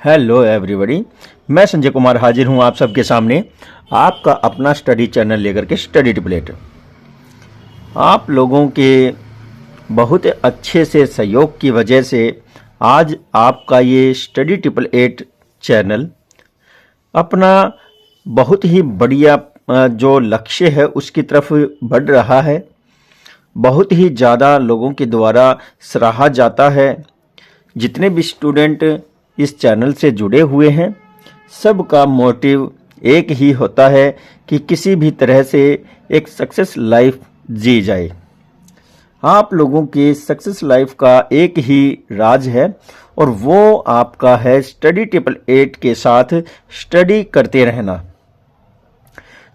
Hello everybody, मैं संजय कुमार हाजिर हूं आप सबके सामने आपका अपना स्टडी चैनल लेकर के स्टडी टिपलेट। आप लोगों के बहुत अच्छे से सहयोग की वजह से आज आपका ये स्टडी टिपलेट चैनल अपना बहुत ही बढ़िया जो लक्ष्य है उसकी तरफ बढ़ रहा है। बहुत ही ज़्यादा लोगों के द्वारा सराहा जाता है। जितने भी स्टूडेंट इस चैनल से जुड़े हुए हैं सबका मोटिव एक ही होता है कि किसी भी तरह से एक सक्सेस लाइफ जी जाए। आप लोगों के सक्सेस लाइफ का एक ही राज है और वो आपका है स्टडी टिपलेट के साथ स्टडी करते रहना।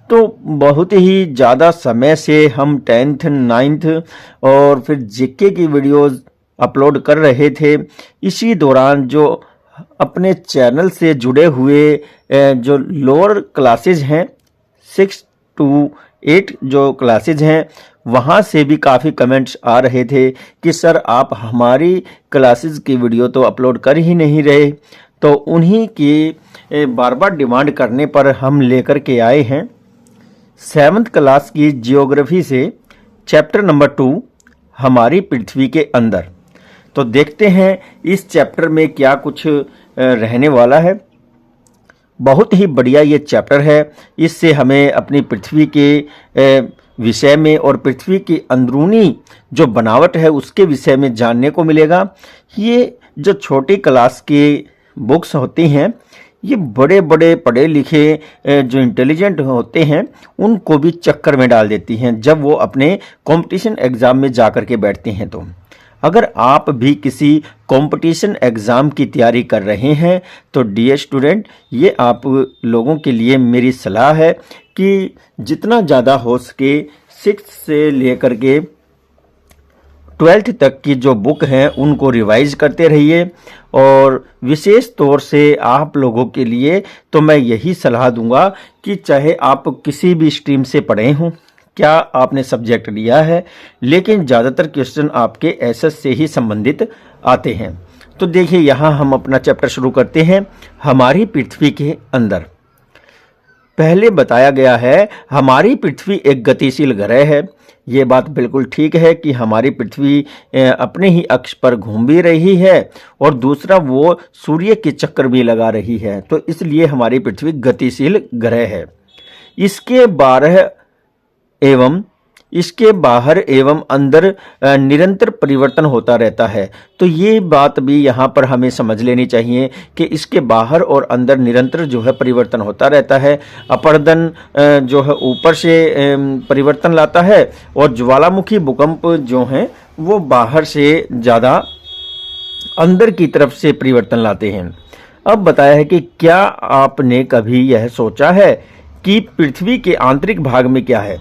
तो बहुत ही ज़्यादा समय से हम 10th 9th और फिर जीके की वीडियोस अपलोड कर रहे थे। इसी दौरान जो अपने चैनल से जुड़े हुए जो लोअर क्लासेज हैं 6 to 8 जो क्लासेज हैं वहाँ से भी काफ़ी कमेंट्स आ रहे थे कि सर आप हमारी क्लासेज की वीडियो तो अपलोड कर ही नहीं रहे। तो उन्हीं की बार बार डिमांड करने पर हम लेकर के आए हैं 7th क्लास की जियोग्राफी से चैप्टर नंबर 2 हमारी पृथ्वी के अंदर। तो देखते हैं इस चैप्टर में क्या कुछ रहने वाला है। बहुत ही बढ़िया ये चैप्टर है। इससे हमें अपनी पृथ्वी के विषय में और पृथ्वी की अंदरूनी जो बनावट है उसके विषय में जानने को मिलेगा। ये जो छोटी क्लास की बुक्स होती हैं ये बड़े बड़े पढ़े लिखे जो इंटेलिजेंट होते हैं उनको भी चक्कर में डाल देती हैं जब वो अपने कंपटीशन एग्ज़ाम में जा कर के बैठते हैं। तो अगर आप भी किसी कंपटीशन एग्ज़ाम की तैयारी कर रहे हैं तो डियर स्टूडेंट ये आप लोगों के लिए मेरी सलाह है कि जितना ज़्यादा हो सके 6th से लेकर के 12th तक की जो बुक हैं उनको रिवाइज करते रहिए। और विशेष तौर से आप लोगों के लिए तो मैं यही सलाह दूंगा कि चाहे आप किसी भी स्ट्रीम से पढ़े हों, क्या आपने सब्जेक्ट लिया है, लेकिन ज़्यादातर क्वेश्चन आपके एसएस से ही संबंधित आते हैं। तो देखिए यहाँ हम अपना चैप्टर शुरू करते हैं हमारी पृथ्वी के अंदर। पहले बताया गया है हमारी पृथ्वी एक गतिशील ग्रह है। ये बात बिल्कुल ठीक है कि हमारी पृथ्वी अपने ही अक्ष पर घूम भी रही है और दूसरा वो सूर्य के चक्कर भी लगा रही है। तो इसलिए हमारी पृथ्वी गतिशील ग्रह है। इसके बाहर एवं अंदर निरंतर परिवर्तन होता रहता है। तो ये बात भी यहाँ पर हमें समझ लेनी चाहिए कि इसके बाहर और अंदर निरंतर जो है परिवर्तन होता रहता है। अपर्दन जो है ऊपर से परिवर्तन लाता है और ज्वालामुखी भूकंप जो हैं वो बाहर से ज़्यादा अंदर की तरफ से परिवर्तन लाते हैं। अब बताया है कि क्या आपने कभी यह सोचा है कि पृथ्वी के आंतरिक भाग में क्या है।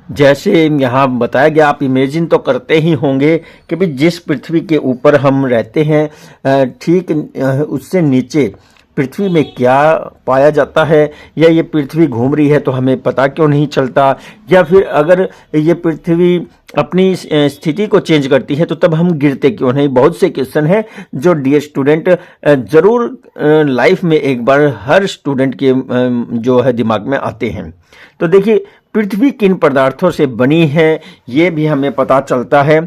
जैसे यहाँ बताया गया, आप इमेजिन तो करते ही होंगे कि भाई जिस पृथ्वी के ऊपर हम रहते हैं ठीक उससे नीचे पृथ्वी में क्या पाया जाता है, या ये पृथ्वी घूम रही है तो हमें पता क्यों नहीं चलता, या फिर अगर ये पृथ्वी अपनी स्थिति को चेंज करती है तो तब हम गिरते क्यों नहीं। बहुत से क्वेश्चन हैं जो डियर स्टूडेंट ज़रूर लाइफ में एक बार हर स्टूडेंट के जो है दिमाग में आते हैं। तो देखिए पृथ्वी किन पदार्थों से बनी है ये भी हमें पता चलता है।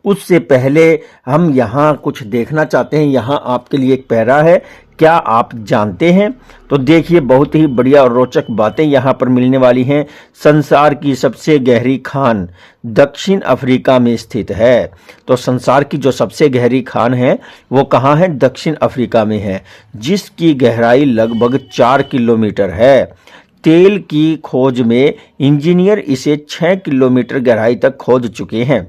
उससे पहले हम यहाँ कुछ देखना चाहते हैं। यहाँ आपके लिए एक पैरा है, क्या आप जानते हैं? तो देखिए बहुत ही बढ़िया और रोचक बातें यहाँ पर मिलने वाली हैं। संसार की सबसे गहरी खान दक्षिण अफ्रीका में स्थित है। तो संसार की जो सबसे गहरी खान है वो कहाँ है? दक्षिण अफ्रीका में है, जिसकी गहराई लगभग 4 किलोमीटर है। तेल की खोज में इंजीनियर इसे 6 किलोमीटर गहराई तक खोद चुके हैं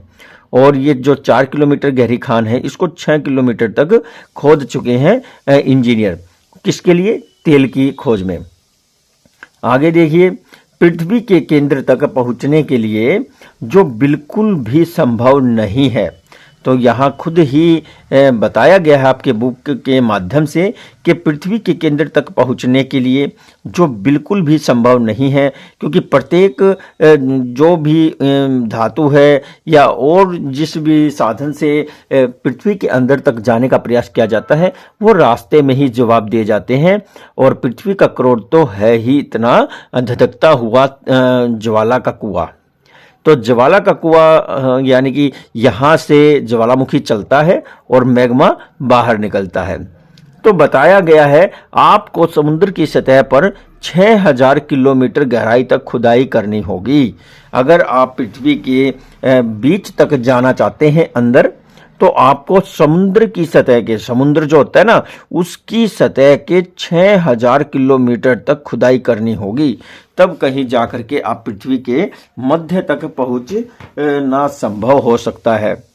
और ये जो 4 किलोमीटर गहरी खान है इसको 6 किलोमीटर तक खोद चुके हैं इंजीनियर। किसके लिए? तेल की खोज में। आगे देखिए पृथ्वी के केंद्र तक पहुंचने के लिए जो बिल्कुल भी संभव नहीं है। तो यहाँ खुद ही बताया गया है आपके बुक के माध्यम से कि पृथ्वी के केंद्र तक पहुँचने के लिए, जो बिल्कुल भी संभव नहीं है, क्योंकि प्रत्येक जो भी धातु है या और जिस भी साधन से पृथ्वी के अंदर तक जाने का प्रयास किया जाता है वो रास्ते में ही जवाब दिए जाते हैं। और पृथ्वी का क्रोध तो है ही इतना धधकता हुआ ज्वाला का कुआं। तो ज्वाला का कुआं यानी कि यहाँ से ज्वालामुखी चलता है और मैग्मा बाहर निकलता है। तो बताया गया है आपको समुद्र की सतह पर 6000 किलोमीटर गहराई तक खुदाई करनी होगी। अगर आप पृथ्वी के बीच तक जाना चाहते हैं अंदर, तो आपको समुद्र की सतह के, समुद्र जो होता है ना, उसकी सतह के 6000 किलोमीटर तक खुदाई करनी होगी, तब कहीं जाकर के आप पृथ्वी के मध्य तक पहुंचना संभव हो सकता है।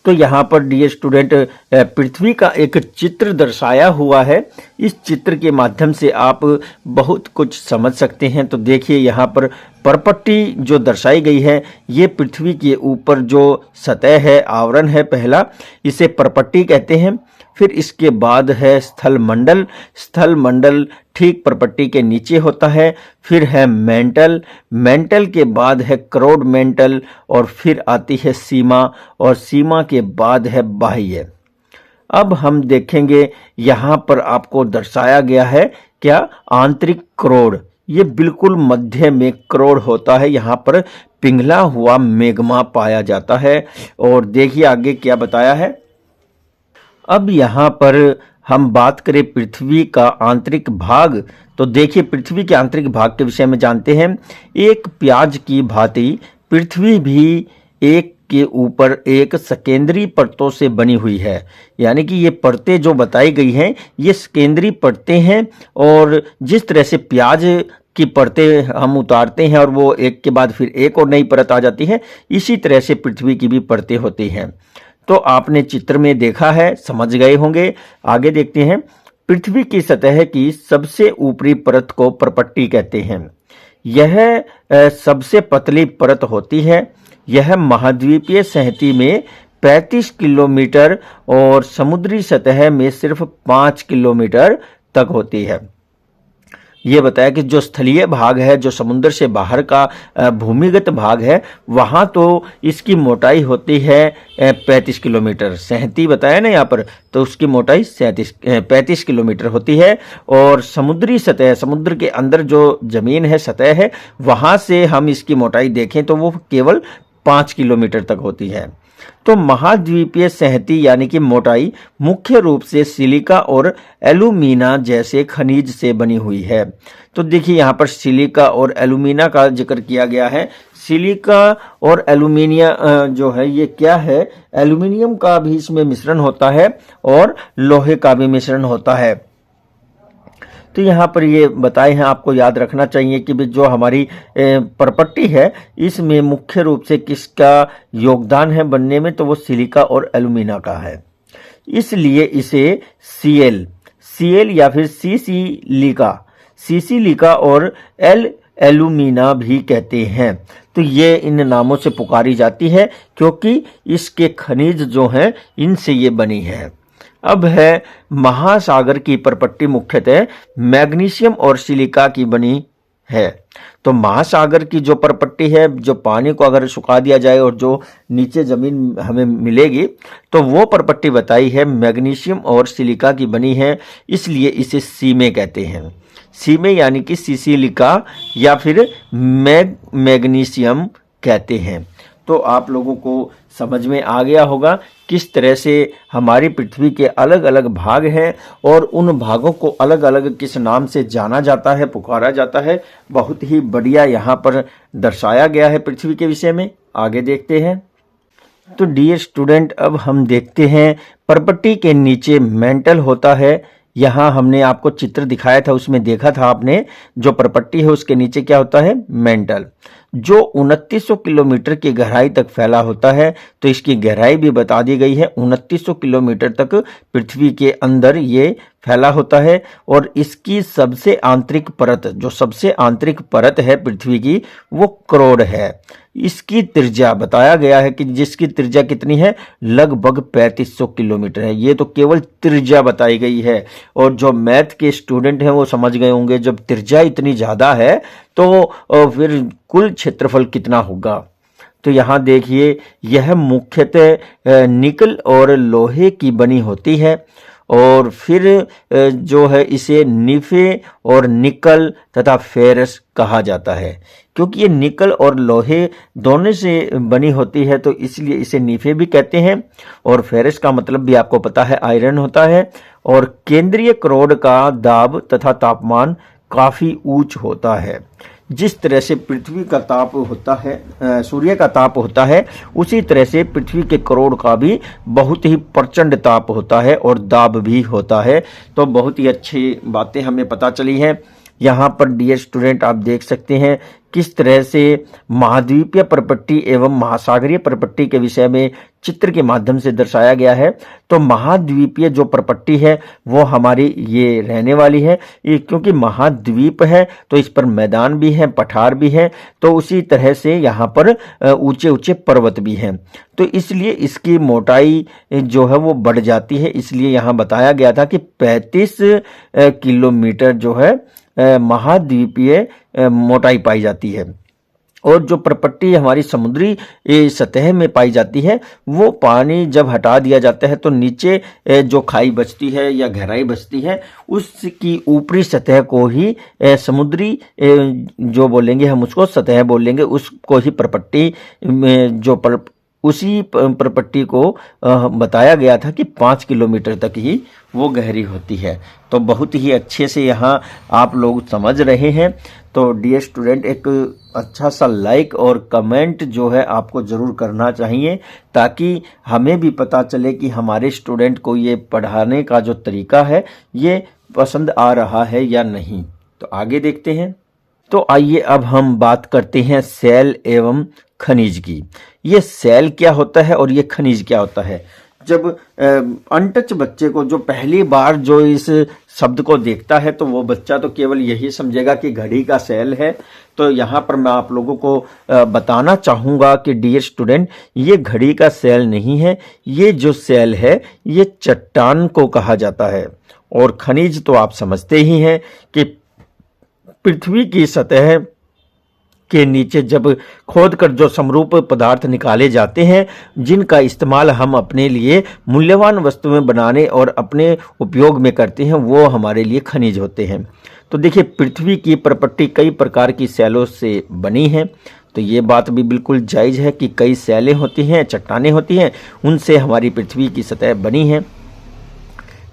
तो यहाँ पर डियर स्टूडेंट पृथ्वी का एक चित्र दर्शाया हुआ है। इस चित्र के माध्यम से आप बहुत कुछ समझ सकते हैं। तो देखिए यहाँ पर परपट्टी जो दर्शाई गई है, ये पृथ्वी के ऊपर जो सतह है, आवरण है पहला, इसे परपट्टी कहते हैं। फिर इसके बाद है स्थल मंडल, स्थल मंडल ठीक परपट्टी के नीचे होता है। फिर है मेंटल, मेंटल के बाद है क्रोड मेंटल, और फिर आती है सीमा, और सीमा के बाद है बाह्य। अब हम देखेंगे यहाँ पर आपको दर्शाया गया है क्या, आंतरिक क्रोड। ये बिल्कुल मध्य में क्रोड होता है, यहाँ पर पिघला हुआ मैग्मा पाया जाता है। और देखिए आगे क्या बताया है। अब यहाँ पर हम बात करें पृथ्वी का आंतरिक भाग, तो देखिए पृथ्वी के आंतरिक भाग के विषय में जानते हैं। एक प्याज की भांति पृथ्वी भी एक के ऊपर एक सकेंद्री परतों से बनी हुई है। यानी कि ये परतें जो बताई गई हैं ये सकेंद्री परतें हैं, और जिस तरह से प्याज की परतें हम उतारते हैं और वो एक के बाद फिर एक और नई परत आ जाती है, इसी तरह से पृथ्वी की भी परतें होती हैं। तो आपने चित्र में देखा है, समझ गए होंगे। आगे देखते हैं। पृथ्वी की सतह की सबसे ऊपरी परत को परपट्टी कहते हैं। यह सबसे पतली परत होती है। यह महाद्वीपीय सहती में 35 किलोमीटर और समुद्री सतह में सिर्फ 5 किलोमीटर तक होती है। ये बताया कि जो स्थलीय भाग है, जो समुद्र से बाहर का भूमिगत भाग है, वहाँ तो इसकी मोटाई होती है 35 किलोमीटर। सहती बताया ना यहाँ पर, तो उसकी मोटाई 35 किलोमीटर होती है। और समुद्री सतह, समुद्र के अंदर जो जमीन है, सतह है, वहाँ से हम इसकी मोटाई देखें तो वो केवल 5 किलोमीटर तक होती है। तो महाद्वीपीय सहती यानी कि मोटाई मुख्य रूप से सिलिका और एल्यूमिना जैसे खनिज से बनी हुई है। तो देखिए यहाँ पर सिलिका और एल्यूमिना का जिक्र किया गया है। सिलिका और एल्यूमिनिया जो है ये क्या है, एल्यूमिनियम का भी इसमें मिश्रण होता है और लोहे का भी मिश्रण होता है। तो यहाँ पर ये बताए हैं, आपको याद रखना चाहिए कि जो हमारी परपट्टी है इसमें मुख्य रूप से किसका योगदान है बनने में, तो वो सिलिका और एल्यूमिना का है। इसलिए इसे सीएल या फिर सीसिलिका और एल्यूमिना भी कहते हैं। तो ये इन नामों से पुकारी जाती है क्योंकि इसके खनिज जो हैं इनसे ये बनी है। अब है महासागर की परपट्टी मुख्यतः मैग्नीशियम और सिलिका की बनी है। तो महासागर की जो परपट्टी है, जो पानी को अगर सुखा दिया जाए और जो नीचे जमीन हमें मिलेगी, तो वो परपट्टी बताई है मैग्नीशियम और सिलिका की बनी है। इसलिए इसे सीमे कहते हैं। सीमे यानी कि सिसिलिका या फिर मैग्नीशियम कहते हैं। तो आप लोगों को समझ में आ गया होगा किस तरह से हमारी पृथ्वी के अलग अलग भाग हैं और उन भागों को अलग अलग किस नाम से जाना जाता है, पुकारा जाता है। बहुत ही बढ़िया यहाँ पर दर्शाया गया है पृथ्वी के विषय में। आगे देखते हैं। तो डियर स्टूडेंट, अब हम देखते हैं परपट्टी के नीचे मेंटल होता है। यहाँ हमने आपको चित्र दिखाया था, उसमें देखा था आपने, जो परपट्टी है उसके नीचे क्या होता है, मेंटल। जो 2900 किलोमीटर की गहराई तक फैला होता है। तो इसकी गहराई भी बता दी गई है, 2900 किलोमीटर तक पृथ्वी के अंदर ये फैला होता है। और इसकी सबसे आंतरिक परत, जो सबसे आंतरिक परत है पृथ्वी की, वो करोड़ है। इसकी त्रिज्या बताया गया है कि जिसकी त्रिज्या कितनी है, लगभग 3500 किलोमीटर है। ये तो केवल त्रिज्या बताई गई है। और जो मैथ के स्टूडेंट हैं वो समझ गए होंगे, जब त्रिज्या इतनी ज्यादा है तो फिर कुल क्षेत्रफल कितना होगा। तो यहाँ देखिए, यह मुख्यतः निकल और लोहे की बनी होती है। और फिर जो है इसे निफे और निकल तथा फेरस कहा जाता है। क्योंकि ये निकल और लोहे दोनों से बनी होती है तो इसलिए इसे निफे भी कहते हैं। और फेरस का मतलब भी आपको पता है, आयरन होता है। और केंद्रीय करोड़ का दाब तथा तापमान काफी ऊंच होता है। जिस तरह से पृथ्वी का ताप होता है, सूर्य का ताप होता है, उसी तरह से पृथ्वी के करोड़ का भी बहुत ही प्रचंड ताप होता है और दाब भी होता है। तो बहुत ही अच्छी बातें हमें पता चली हैं। यहाँ पर डियर स्टूडेंट आप देख सकते हैं किस तरह से महाद्वीपीय परपट्टी एवं महासागरीय परपट्टी के विषय में चित्र के माध्यम से दर्शाया गया है। तो महाद्वीपीय जो परपट्टी है वो हमारी ये रहने वाली है, ये क्योंकि महाद्वीप है तो इस पर मैदान भी है, पठार भी है। तो उसी तरह से यहाँ पर ऊंचे ऊंचे पर्वत भी हैं। तो इसलिए इसकी मोटाई जो है वो बढ़ जाती है। इसलिए यहाँ बताया गया था कि 35 किलोमीटर जो है महाद्वीपीय मोटाई पाई जाती है। और जो परपट्टी हमारी समुद्री सतह में पाई जाती है, वो पानी जब हटा दिया जाता है तो नीचे जो खाई बचती है या गहराई बचती है, उसकी ऊपरी सतह को ही समुद्री जो बोलेंगे हम उसको सतह बोलेंगे, उसको ही परपट्टी में जो उसी परपट्टी को बताया गया था कि 5 किलोमीटर तक ही वो गहरी होती है। तो बहुत ही अच्छे से यहाँ आप लोग समझ रहे हैं। तो डियर स्टूडेंट, एक अच्छा सा लाइक और कमेंट जो है आपको ज़रूर करना चाहिए, ताकि हमें भी पता चले कि हमारे स्टूडेंट को ये पढ़ाने का जो तरीका है ये पसंद आ रहा है या नहीं। तो आगे देखते हैं। तो आइए अब हम बात करते हैं सेल एवं खनिज की। ये सेल क्या होता है और ये खनिज क्या होता है। जब अनटच बच्चे को जो पहली बार जो इस शब्द को देखता है तो वो बच्चा तो केवल यही समझेगा कि घड़ी का सेल है। तो यहाँ पर मैं आप लोगों को बताना चाहूँगा कि डियर स्टूडेंट, ये घड़ी का सेल नहीं है। ये जो सेल है ये चट्टान को कहा जाता है। और खनिज तो आप समझते ही हैं कि पृथ्वी की सतह के नीचे जब खोदकर जो समरूप पदार्थ निकाले जाते हैं, जिनका इस्तेमाल हम अपने लिए मूल्यवान वस्तुएं बनाने और अपने उपयोग में करते हैं, वो हमारे लिए खनिज होते हैं। तो देखिए, पृथ्वी की परपट्टी कई प्रकार की सेलों से बनी है। तो ये बात भी बिल्कुल जायज़ है कि कई सेलें होती हैं, चट्टानें होती हैं, उनसे हमारी पृथ्वी की सतह बनी है।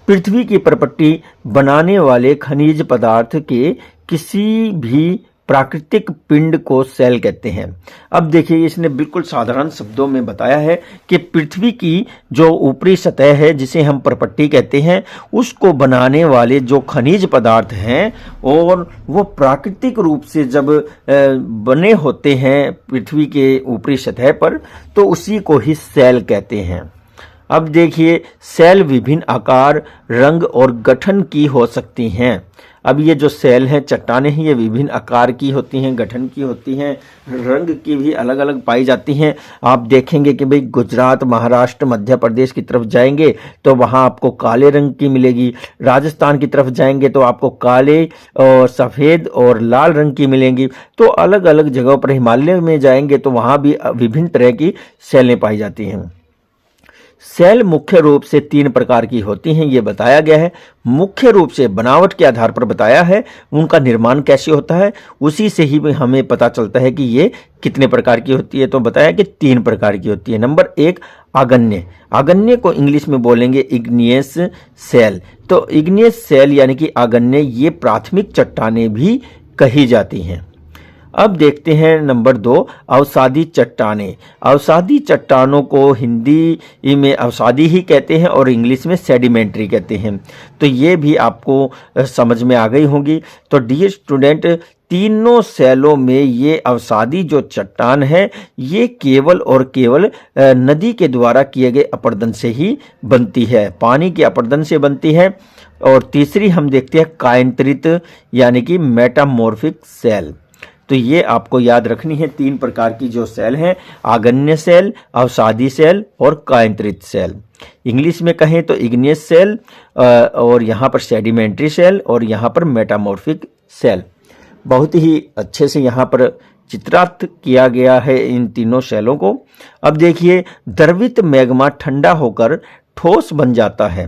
पृथ्वी की परपट्टी बनाने वाले खनिज पदार्थ के किसी भी प्राकृतिक पिंड को सेल कहते हैं। अब देखिए, इसने बिल्कुल साधारण शब्दों में बताया है कि पृथ्वी की जो ऊपरी सतह है, जिसे हम परपट्टी कहते हैं, उसको बनाने वाले जो खनिज पदार्थ हैं और वो प्राकृतिक रूप से जब बने होते हैं पृथ्वी के ऊपरी सतह पर, तो उसी को ही सेल कहते हैं। अब देखिए, सेल विभिन्न आकार, रंग और गठन की हो सकती हैं। अब ये जो सेल हैं, चट्टानें हैं, ये विभिन्न आकार की होती हैं, गठन की होती हैं, रंग की भी अलग अलग पाई जाती हैं। आप देखेंगे कि भाई गुजरात, महाराष्ट्र, मध्य प्रदेश की तरफ जाएंगे तो वहाँ आपको काले रंग की मिलेगी। राजस्थान की तरफ जाएंगे तो आपको काले और सफ़ेद और लाल रंग की मिलेंगी। तो अलग अलग जगहों पर, हिमालय में जाएंगे तो वहाँ भी विभिन्न तरह की सेलें पाई जाती हैं। सेल मुख्य रूप से 3 प्रकार की होती हैं, ये बताया गया है। मुख्य रूप से बनावट के आधार पर बताया है, उनका निर्माण कैसे होता है उसी से ही हमें पता चलता है कि ये कितने प्रकार की होती है। तो बताया कि 3 प्रकार की होती है। नंबर 1, आग्नेय। आग्नेय को इंग्लिश में बोलेंगे इग्नियस सेल। तो इग्नियस सेल यानी कि आग्नेय, ये प्राथमिक चट्टानें भी कही जाती हैं। अब देखते हैं नंबर 2, अवसादी चट्टानें। अवसादी चट्टानों को हिंदी में अवसादी ही कहते हैं और इंग्लिश में सेडिमेंट्री कहते हैं। तो ये भी आपको समझ में आ गई होंगी। तो डियर स्टूडेंट, तीनों सेलों में ये अवसादी जो चट्टान है ये केवल और केवल नदी के द्वारा किए गए अपरदन से ही बनती है, पानी के अपरदन से बनती है। और तीसरी हम देखते हैं कायंत्रित यानी कि मेटामॉर्फिक सेल। तो ये आपको याद रखनी है, 3 प्रकार की जो सेल हैं, आगन्य सेल, अवसादी सेल और कायंत्रित सेल। इंग्लिश में कहें तो इग्नियस सेल, और यहाँ पर सेडिमेंट्री सेल और यहाँ पर मेटामॉर्फिक सेल। बहुत ही अच्छे से यहाँ पर चित्रांकित किया गया है इन तीनों सेलों को। अब देखिए, द्रवित मैग्मा ठंडा होकर ठोस बन जाता है।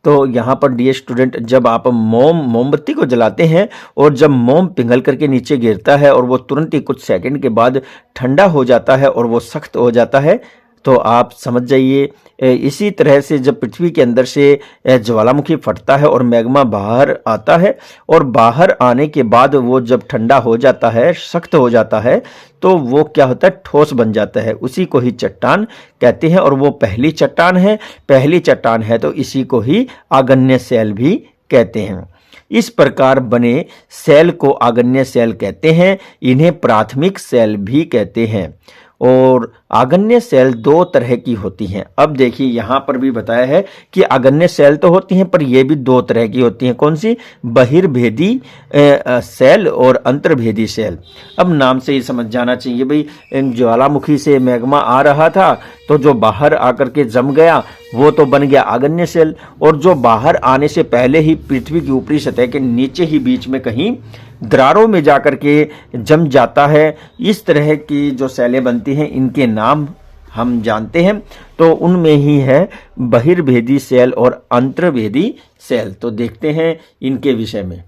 तो यहाँ पर डियर स्टूडेंट, जब आप मोमबत्ती को जलाते हैं और जब मोम पिघल करके नीचे गिरता है और वो तुरंत ही कुछ सेकंड के बाद ठंडा हो जाता है और वो सख्त हो जाता है, तो आप समझ जाइए इसी तरह से जब पृथ्वी के अंदर से ज्वालामुखी फटता है और मैग्मा बाहर आता है और बाहर आने के बाद वो जब ठंडा हो जाता है, सख्त हो जाता है, तो वो क्या होता है, ठोस बन जाता है। उसी को ही चट्टान कहते हैं और वो पहली चट्टान है। पहली चट्टान है तो इसी को ही आगन्य सेल भी कहते हैं। इस प्रकार बने सेल को आगन्य सेल कहते हैं। इन्हें प्राथमिक सेल भी कहते हैं। और आगन्य सेल 2 तरह की होती हैं। अब देखिए, यहाँ पर भी बताया है कि आगन्य सेल तो होती हैं पर ये भी 2 तरह की होती हैं। कौन सी? बहिर्भेदी सेल और अंतर्भेदी सेल। अब नाम से ही समझ जाना चाहिए भाई, ज्वालामुखी से मैग्मा आ रहा था तो जो बाहर आकर के जम गया वो तो बन गया आगन्य सेल, और जो बाहर आने से पहले ही पृथ्वी की ऊपरी सतह के नीचे ही बीच में कहीं दरारों में जाकर के जम जाता है, इस तरह की जो सेलें बनती हैं इनके नाम हम जानते हैं। तो उनमें ही है बहिर्भेदी सेल और अंतर्भेदी सेल। तो देखते हैं इनके विषय में।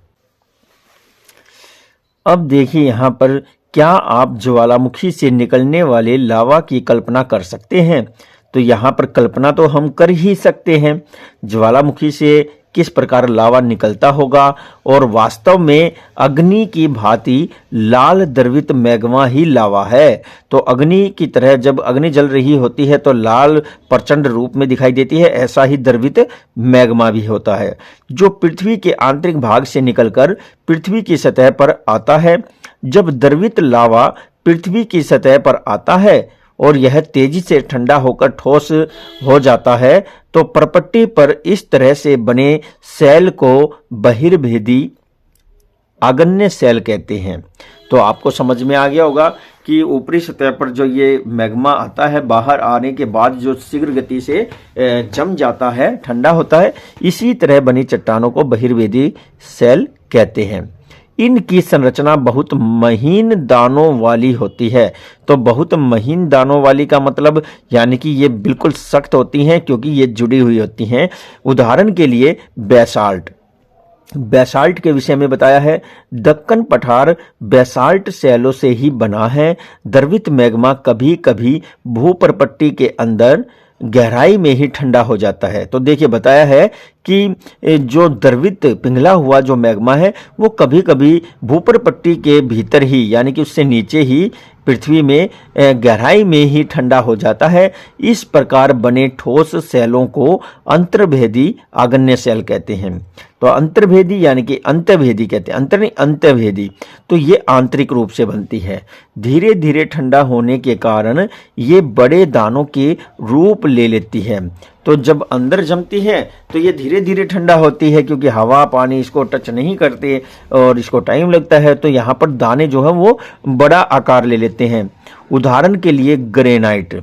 अब देखिए यहाँ पर, क्या आप ज्वालामुखी से निकलने वाले लावा की कल्पना कर सकते हैं? तो यहाँ पर कल्पना तो हम कर ही सकते हैं, ज्वालामुखी से किस प्रकार लावा निकलता होगा। और वास्तव में अग्नि की भांति लाल द्रवित मैग्मा ही लावा है। तो अग्नि की तरह जब अग्नि जल रही होती है तो लाल प्रचंड रूप में दिखाई देती है, ऐसा ही द्रवित मैग्मा भी होता है जो पृथ्वी के आंतरिक भाग से निकलकर पृथ्वी की सतह पर आता है। जब द्रवित लावा पृथ्वी की सतह पर आता है और यह तेजी से ठंडा होकर ठोस हो जाता है, तो परपट्टी पर इस तरह से बने सेल को बहिर्भेदी आगन्य सेल कहते हैं। तो आपको समझ में आ गया होगा कि ऊपरी सतह पर जो ये मैग्मा आता है, बाहर आने के बाद जो शीघ्र गति से जम जाता है, ठंडा होता है, इसी तरह बनी चट्टानों को बहिर्भेदी सेल कहते हैं। इनकी संरचना बहुत महीन दानों वाली होती है। तो बहुत महीन दानों वाली का मतलब यानी कि ये बिल्कुल सख्त होती हैं क्योंकि ये जुड़ी हुई होती हैं। उदाहरण के लिए बेसाल्ट, बेसाल्ट के विषय में बताया है, दक्कन पठार बेसाल्ट सेलों से ही बना है। द्रवित मैग्मा कभी कभी भूपर्पट्टी के अंदर गहराई में ही ठंडा हो जाता है। तो देखिए बताया है कि जो द्रवित पिघला हुआ जो मैग्मा है वो कभी कभी भूपर्पट्टी के भीतर ही यानी कि उससे नीचे ही पृथ्वी में गहराई में ही ठंडा हो जाता है। इस प्रकार बने ठोस सेलों को अंतर्भेदी आगन्य सेल कहते हैं। तो अंतर्भेदी यानी कि अंतर्भेदी कहते हैं, अंतर नहीं अंतर्भेदी। तो ये आंतरिक रूप से बनती है। धीरे धीरे ठंडा होने के कारण ये बड़े दानों के रूप ले लेती है। तो जब अंदर जमती है तो ये धीरे धीरे ठंडा होती है क्योंकि हवा पानी इसको टच नहीं करते और इसको टाइम लगता है। तो यहाँ पर दाने जो है वो बड़ा आकार ले लेते हैं। उदाहरण के लिए ग्रेनाइट,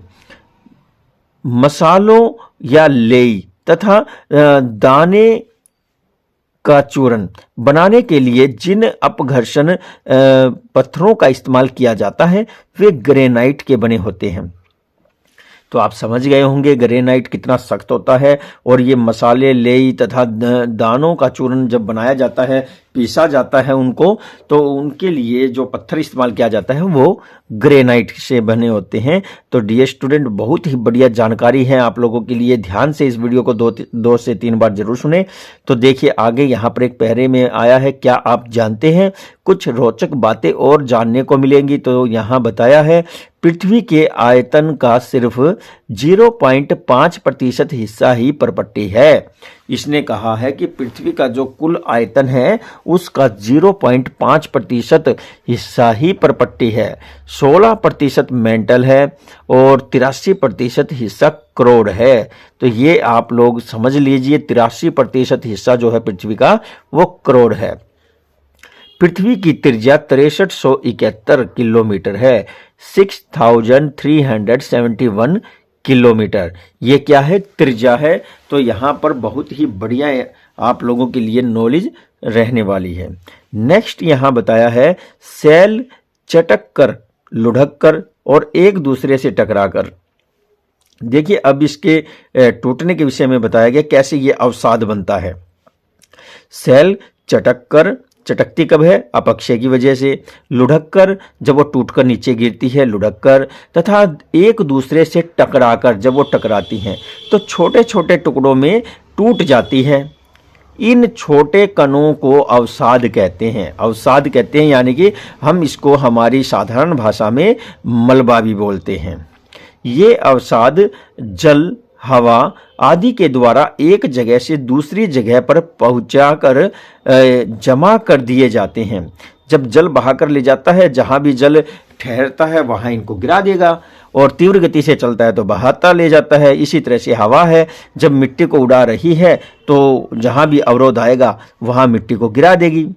मसालों या लेई तथा दाने का चूर्ण बनाने के लिए जिन अपघर्षण पत्थरों का इस्तेमाल किया जाता है वे ग्रेनाइट के बने होते हैं। तो आप समझ गए होंगे ग्रेनाइट कितना सख्त होता है। और ये मसाले लेई तथा दानों का चूर्ण जब बनाया जाता है, पीसा जाता है उनको, तो उनके लिए जो पत्थर इस्तेमाल किया जाता है वो ग्रेनाइट से बने होते हैं। तो डियर स्टूडेंट, बहुत ही बढ़िया जानकारी है आप लोगों के लिए। ध्यान से इस वीडियो को 2 से 3 बार जरूर सुने। तो देखिए आगे यहाँ पर एक पैरे में आया है, क्या आप जानते हैं? कुछ रोचक बातें और जानने को मिलेंगी। तो यहाँ बताया है, पृथ्वी के आयतन का सिर्फ 0.5% हिस्सा ही परपट्टी है। इसने कहा है कि पृथ्वी का जो कुल आयतन है उसका 0.5% हिस्सा ही परपट्टी है, 16% मेंटल है और 83% हिस्सा करोड़ है। तो ये आप लोग समझ लीजिए, 83% हिस्सा जो है पृथ्वी का वो करोड़ है। पृथ्वी की त्रिज्या 6371 किलोमीटर है, 6371 किलोमीटर। ये क्या है? त्रिज्या है। तो यहाँ पर बहुत ही बढ़िया आप लोगों के लिए नॉलेज रहने वाली है। नेक्स्ट यहाँ बताया है सेल चटक कर, लुढ़क कर और एक दूसरे से टकरा कर। देखिए अब इसके टूटने के विषय में बताया गया कैसे ये अवसाद बनता है। सेल चटक कर, चटकती कब है? अपक्षय की वजह से। लुढ़क कर, जब वो टूटकर नीचे गिरती है, लुढ़क कर। तथा एक दूसरे से टकराकर, जब वो टकराती हैं तो छोटे छोटे टुकड़ों में टूट जाती है। इन छोटे कणों को अवसाद कहते हैं। अवसाद कहते हैं यानी कि हम इसको हमारी साधारण भाषा में मलबा भी बोलते हैं। ये अवसाद जल, हवा आदि के द्वारा एक जगह से दूसरी जगह पर पहुंचाकर जमा कर दिए जाते हैं। जब जल बहाकर ले जाता है, जहां भी जल ठहरता है वहां इनको गिरा देगा, और तीव्र गति से चलता है तो बहाता ले जाता है। इसी तरह से हवा है, जब मिट्टी को उड़ा रही है तो जहां भी अवरोध आएगा वहां मिट्टी को गिरा देगी।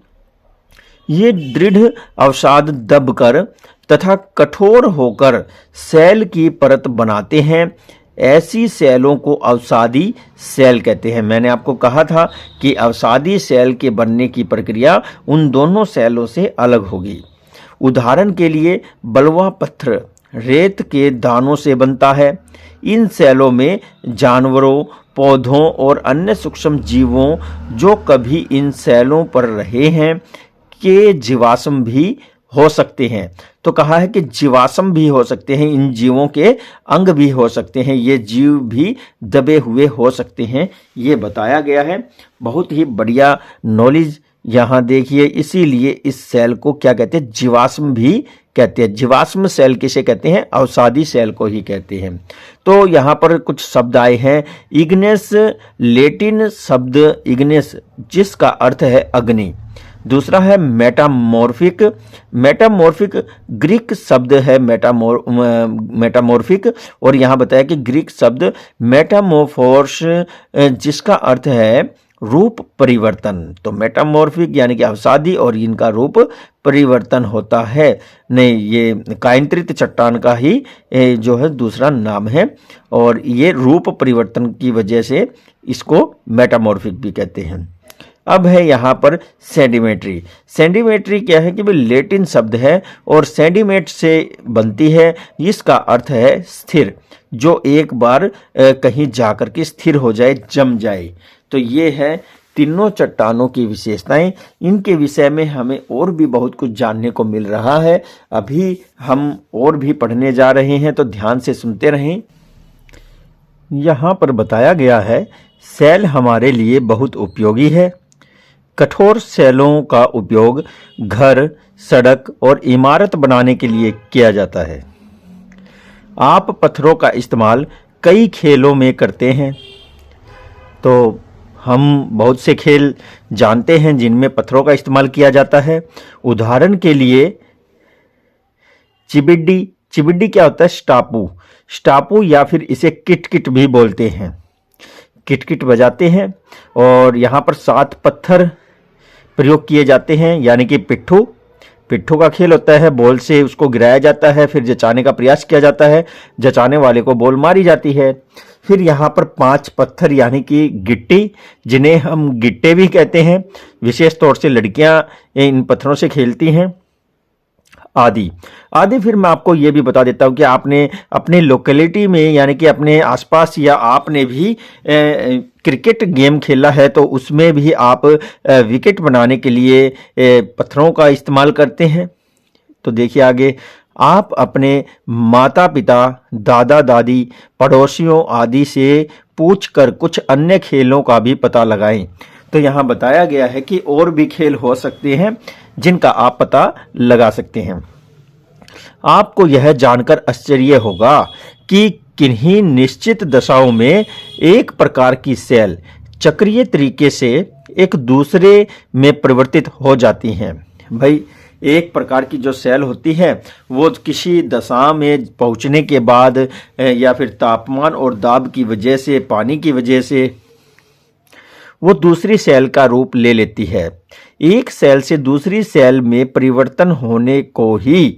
ये दृढ़ अवसाद दबकर तथा कठोर होकर सेल की परत बनाते हैं। ऐसी सेलों को अवसादी सेल कहते हैं। मैंने आपको कहा था कि अवसादी सेल के बनने की प्रक्रिया उन दोनों सेलों से अलग होगी। उदाहरण के लिए बलुआ पत्थर रेत के दानों से बनता है। इन सेलों में जानवरों, पौधों और अन्य सूक्ष्म जीवों जो कभी इन सेलों पर रहे हैं के जीवाश्म भी हो सकते हैं। तो कहा है कि जीवाश्म भी हो सकते हैं, इन जीवों के अंग भी हो सकते हैं, ये जीव भी दबे हुए हो सकते हैं, ये बताया गया है। बहुत ही बढ़िया नॉलेज यहाँ देखिए। इसीलिए इस सेल को क्या कहते हैं? जीवाश्म भी कहते हैं। जीवाश्म सेल किसे कहते हैं? अवसादी सेल को ही कहते हैं। तो यहाँ पर कुछ शब्द आए हैं। इग्नेस, लेटिन शब्द इग्नेस जिसका अर्थ है अग्नि। दूसरा है मेटामॉर्फिक। मेटामॉर्फिक ग्रीक शब्द है मेटामॉर्फिक, और यहाँ बताया कि ग्रीक शब्द मेटामॉर्फोस जिसका अर्थ है रूप परिवर्तन। तो मेटामॉर्फिक यानी कि अवसादी, और इनका रूप परिवर्तन होता है। नहीं, ये कायंत्रित चट्टान का ही जो है दूसरा नाम है, और ये रूप परिवर्तन की वजह से इसको मेटामॉर्फिक भी कहते हैं। अब है यहाँ पर सेंटीमेट्री। सेंटीमेट्री क्या है कि भाई लेटिन शब्द है और सेंटीमेट से बनती है। इसका अर्थ है स्थिर, जो एक बार कहीं जाकर के स्थिर हो जाए, जम जाए। तो ये है तीनों चट्टानों की विशेषताएं। इनके विषय में हमें और भी बहुत कुछ जानने को मिल रहा है। अभी हम और भी पढ़ने जा रहे हैं, तो ध्यान से सुनते रहें। यहाँ पर बताया गया है सेल हमारे लिए बहुत उपयोगी है। कठोर सेलों का उपयोग घर, सड़क और इमारत बनाने के लिए किया जाता है। आप पत्थरों का इस्तेमाल कई खेलों में करते हैं। तो हम बहुत से खेल जानते हैं जिनमें पत्थरों का इस्तेमाल किया जाता है। उदाहरण के लिए चिबिड्डी। चिबिड्डी क्या होता है? स्टापू। स्टापू या फिर इसे किटकिट भी बोलते हैं। किटकिट बजाते हैं, और यहाँ पर 7 पत्थर प्रयोग किए जाते हैं, यानी कि पिट्ठू। पिट्ठू का खेल होता है, बॉल से उसको गिराया जाता है, फिर जचाने का प्रयास किया जाता है, जचाने वाले को बॉल मारी जाती है। फिर यहाँ पर 5 पत्थर यानी कि गिट्टी, जिन्हें हम गिट्टे भी कहते हैं। विशेष तौर से लड़कियां इन पत्थरों से खेलती हैं। आदि आदि फिर मैं आपको ये भी बता देता हूँ कि आपने अपने लोकेलिटी में यानी कि अपने आसपास या आपने भी क्रिकेट गेम खेला है, तो उसमें भी आप विकेट बनाने के लिए पत्थरों का इस्तेमाल करते हैं। तो देखिए आगे, आप अपने माता पिता, दादा दादी, पड़ोसियों आदि से पूछकर कुछ अन्य खेलों का भी पता लगाएं। तो यहाँ बताया गया है कि और भी खेल हो सकते हैं जिनका आप पता लगा सकते हैं। आपको यह जानकर आश्चर्य होगा कि किन्हीं निश्चित दशाओं में एक प्रकार की सेल चक्रीय तरीके से एक दूसरे में परिवर्तित हो जाती हैं। भाई, एक प्रकार की जो सेल होती है वो किसी दशा में पहुंचने के बाद या फिर तापमान और दाब की वजह से, पानी की वजह से वो दूसरी सेल का रूप ले लेती है। एक सेल से दूसरी सेल में परिवर्तन होने को ही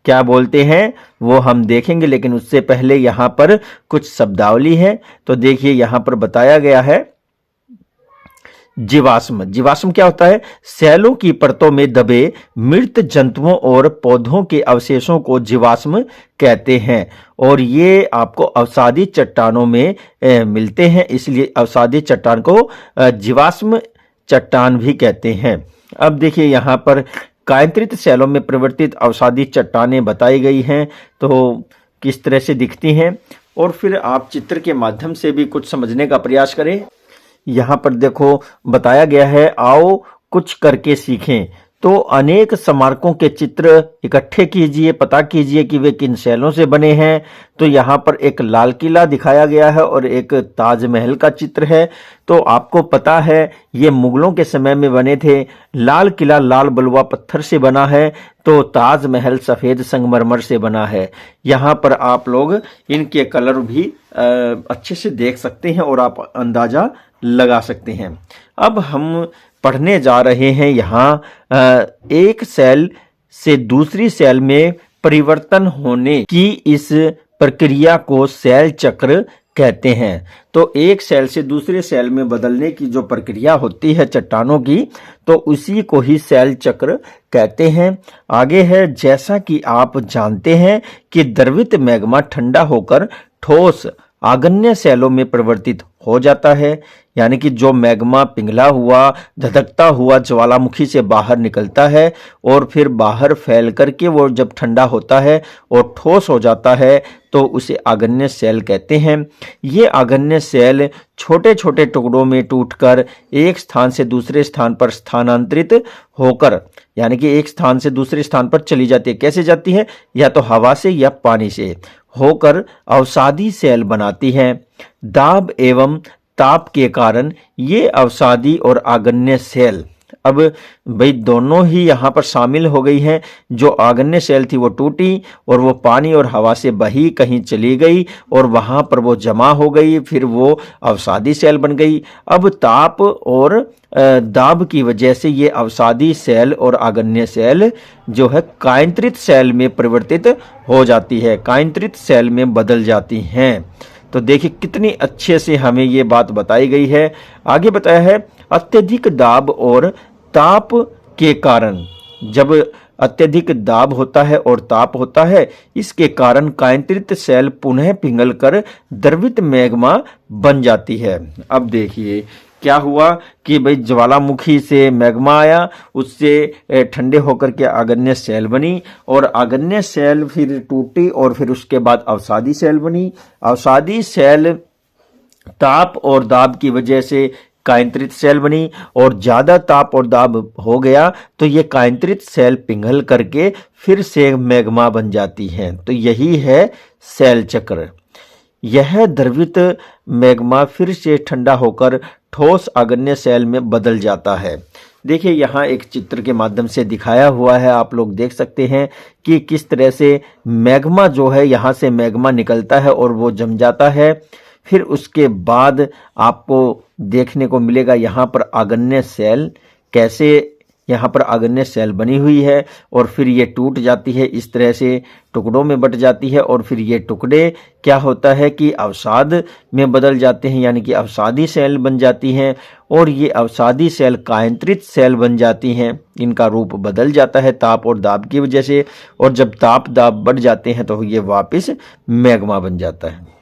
क्या बोलते हैं वो हम देखेंगे, लेकिन उससे पहले यहाँ पर कुछ शब्दावली है। तो देखिए, यहाँ पर बताया गया है जीवाश्म। जीवाश्म क्या होता है? सेलों की परतों में दबे मृत जंतुओं और पौधों के अवशेषों को जीवाश्म कहते हैं, और ये आपको अवसादी चट्टानों में मिलते हैं, इसलिए अवसादी चट्टान को जीवाश्म चट्टान भी कहते हैं। अब देखिए, यहाँ पर कायांतरित सेलों में परिवर्तित अवसादी चट्टानें बताई गई हैं, तो किस तरह से दिखती हैं, और फिर आप चित्र के माध्यम से भी कुछ समझने का प्रयास करें। यहाँ पर देखो बताया गया है, आओ कुछ करके सीखें। तो अनेक स्मारकों के चित्र इकट्ठे कीजिए, पता कीजिए कि वे किन शैलों से बने हैं। तो यहाँ पर एक लाल किला दिखाया गया है और एक ताजमहल का चित्र है। तो आपको पता है ये मुगलों के समय में बने थे। लाल किला लाल बलुआ पत्थर से बना है, तो ताजमहल सफेद संगमरमर से बना है। यहाँ पर आप लोग इनके कलर भी अच्छे से देख सकते हैं और आप अंदाजा लगा सकते हैं। अब हम पढ़ने जा रहे हैं यहाँ एक सेल से दूसरी सेल में परिवर्तन होने की इस प्रक्रिया को सेल चक्र कहते हैं। तो एक सेल से दूसरे सेल में बदलने की जो प्रक्रिया होती है चट्टानों की, तो उसी को ही सेल चक्र कहते हैं। आगे है, जैसा कि आप जानते हैं कि द्रवित मैग्मा ठंडा होकर ठोस आग्नेय सेलों में परिवर्तित हो जाता है, यानी कि जो मैग्मा पिघला हुआ धधकता हुआ ज्वालामुखी से बाहर निकलता है और फिर बाहर फैल करके वो जब ठंडा होता है और ठोस हो जाता है, तो उसे आग्नेय सेल कहते हैं। ये आग्नेय सेल छोटे छोटे टुकड़ों में टूटकर एक स्थान से दूसरे स्थान पर स्थानांतरित होकर, यानी कि एक स्थान से दूसरे स्थान पर चली जाती है। कैसे जाती है? या तो हवा से या पानी से होकर अवसादी सेल बनाती हैं। दाब एवं ताप के कारण ये अवसादी और आग्नेय सेल, अब भाई दोनों ही यहाँ पर शामिल हो गई हैं। जो आग्नेय सेल थी वो टूटी और वो पानी और हवा से बही कहीं चली गई और वहाँ पर वो जमा हो गई, फिर वो अवसादी सेल बन गई। अब ताप और दाब की वजह से ये अवसादी सेल और आग्नेय सेल जो है कायांतरित सेल में परिवर्तित हो जाती है, कायांतरित सेल में बदल जाती हैं। तो देखिए कितनी अच्छे से हमें ये बात बताई गई है। आगे बताया है, अत्यधिक दाब और ताप के कारण, जब अत्यधिक दाब होता है और ताप होता है, इसके कारण कायांतरित सेल पुनः पिघलकर द्रवित मैग्मा बन जाती है। अब देखिए क्या हुआ कि भाई ज्वालामुखी से मैग्मा आया, उससे ठंडे होकर के आग्नेय सेल बनी और आग्नेय सेल फिर टूटी और फिर उसके बाद अवसादी सेल बनी। अवसादी सेल ताप और दाब की वजह से कायांतरित सेल बनी और ज्यादा ताप और दाब हो गया तो ये कायांतरित सेल पिघल करके फिर से मैग्मा बन जाती हैं। तो यही है सेल चक्र। यह द्रवित मैग्मा फिर से ठंडा होकर ठोस आग्नेय सेल में बदल जाता है। देखिए यहाँ एक चित्र के माध्यम से दिखाया हुआ है, आप लोग देख सकते हैं कि किस तरह से मैग्मा जो है, यहाँ से मैग्मा निकलता है और वो जम जाता है। फिर उसके बाद आपको देखने को मिलेगा यहाँ पर आग्नेय सेल, कैसे यहाँ पर आग्नेय सेल बनी हुई है और फिर ये टूट जाती है, इस तरह से टुकड़ों में बट जाती है और फिर ये टुकड़े क्या होता है कि अवसाद में बदल जाते हैं, यानी कि अवसादी सेल बन जाती हैं और ये अवसादी सेल कायांतरित सेल बन जाती हैं। इनका रूप बदल जाता है ताप और दाब की वजह से, और जब ताप दाब बढ़ जाते हैं तो ये वापस मैग्मा बन जाता है।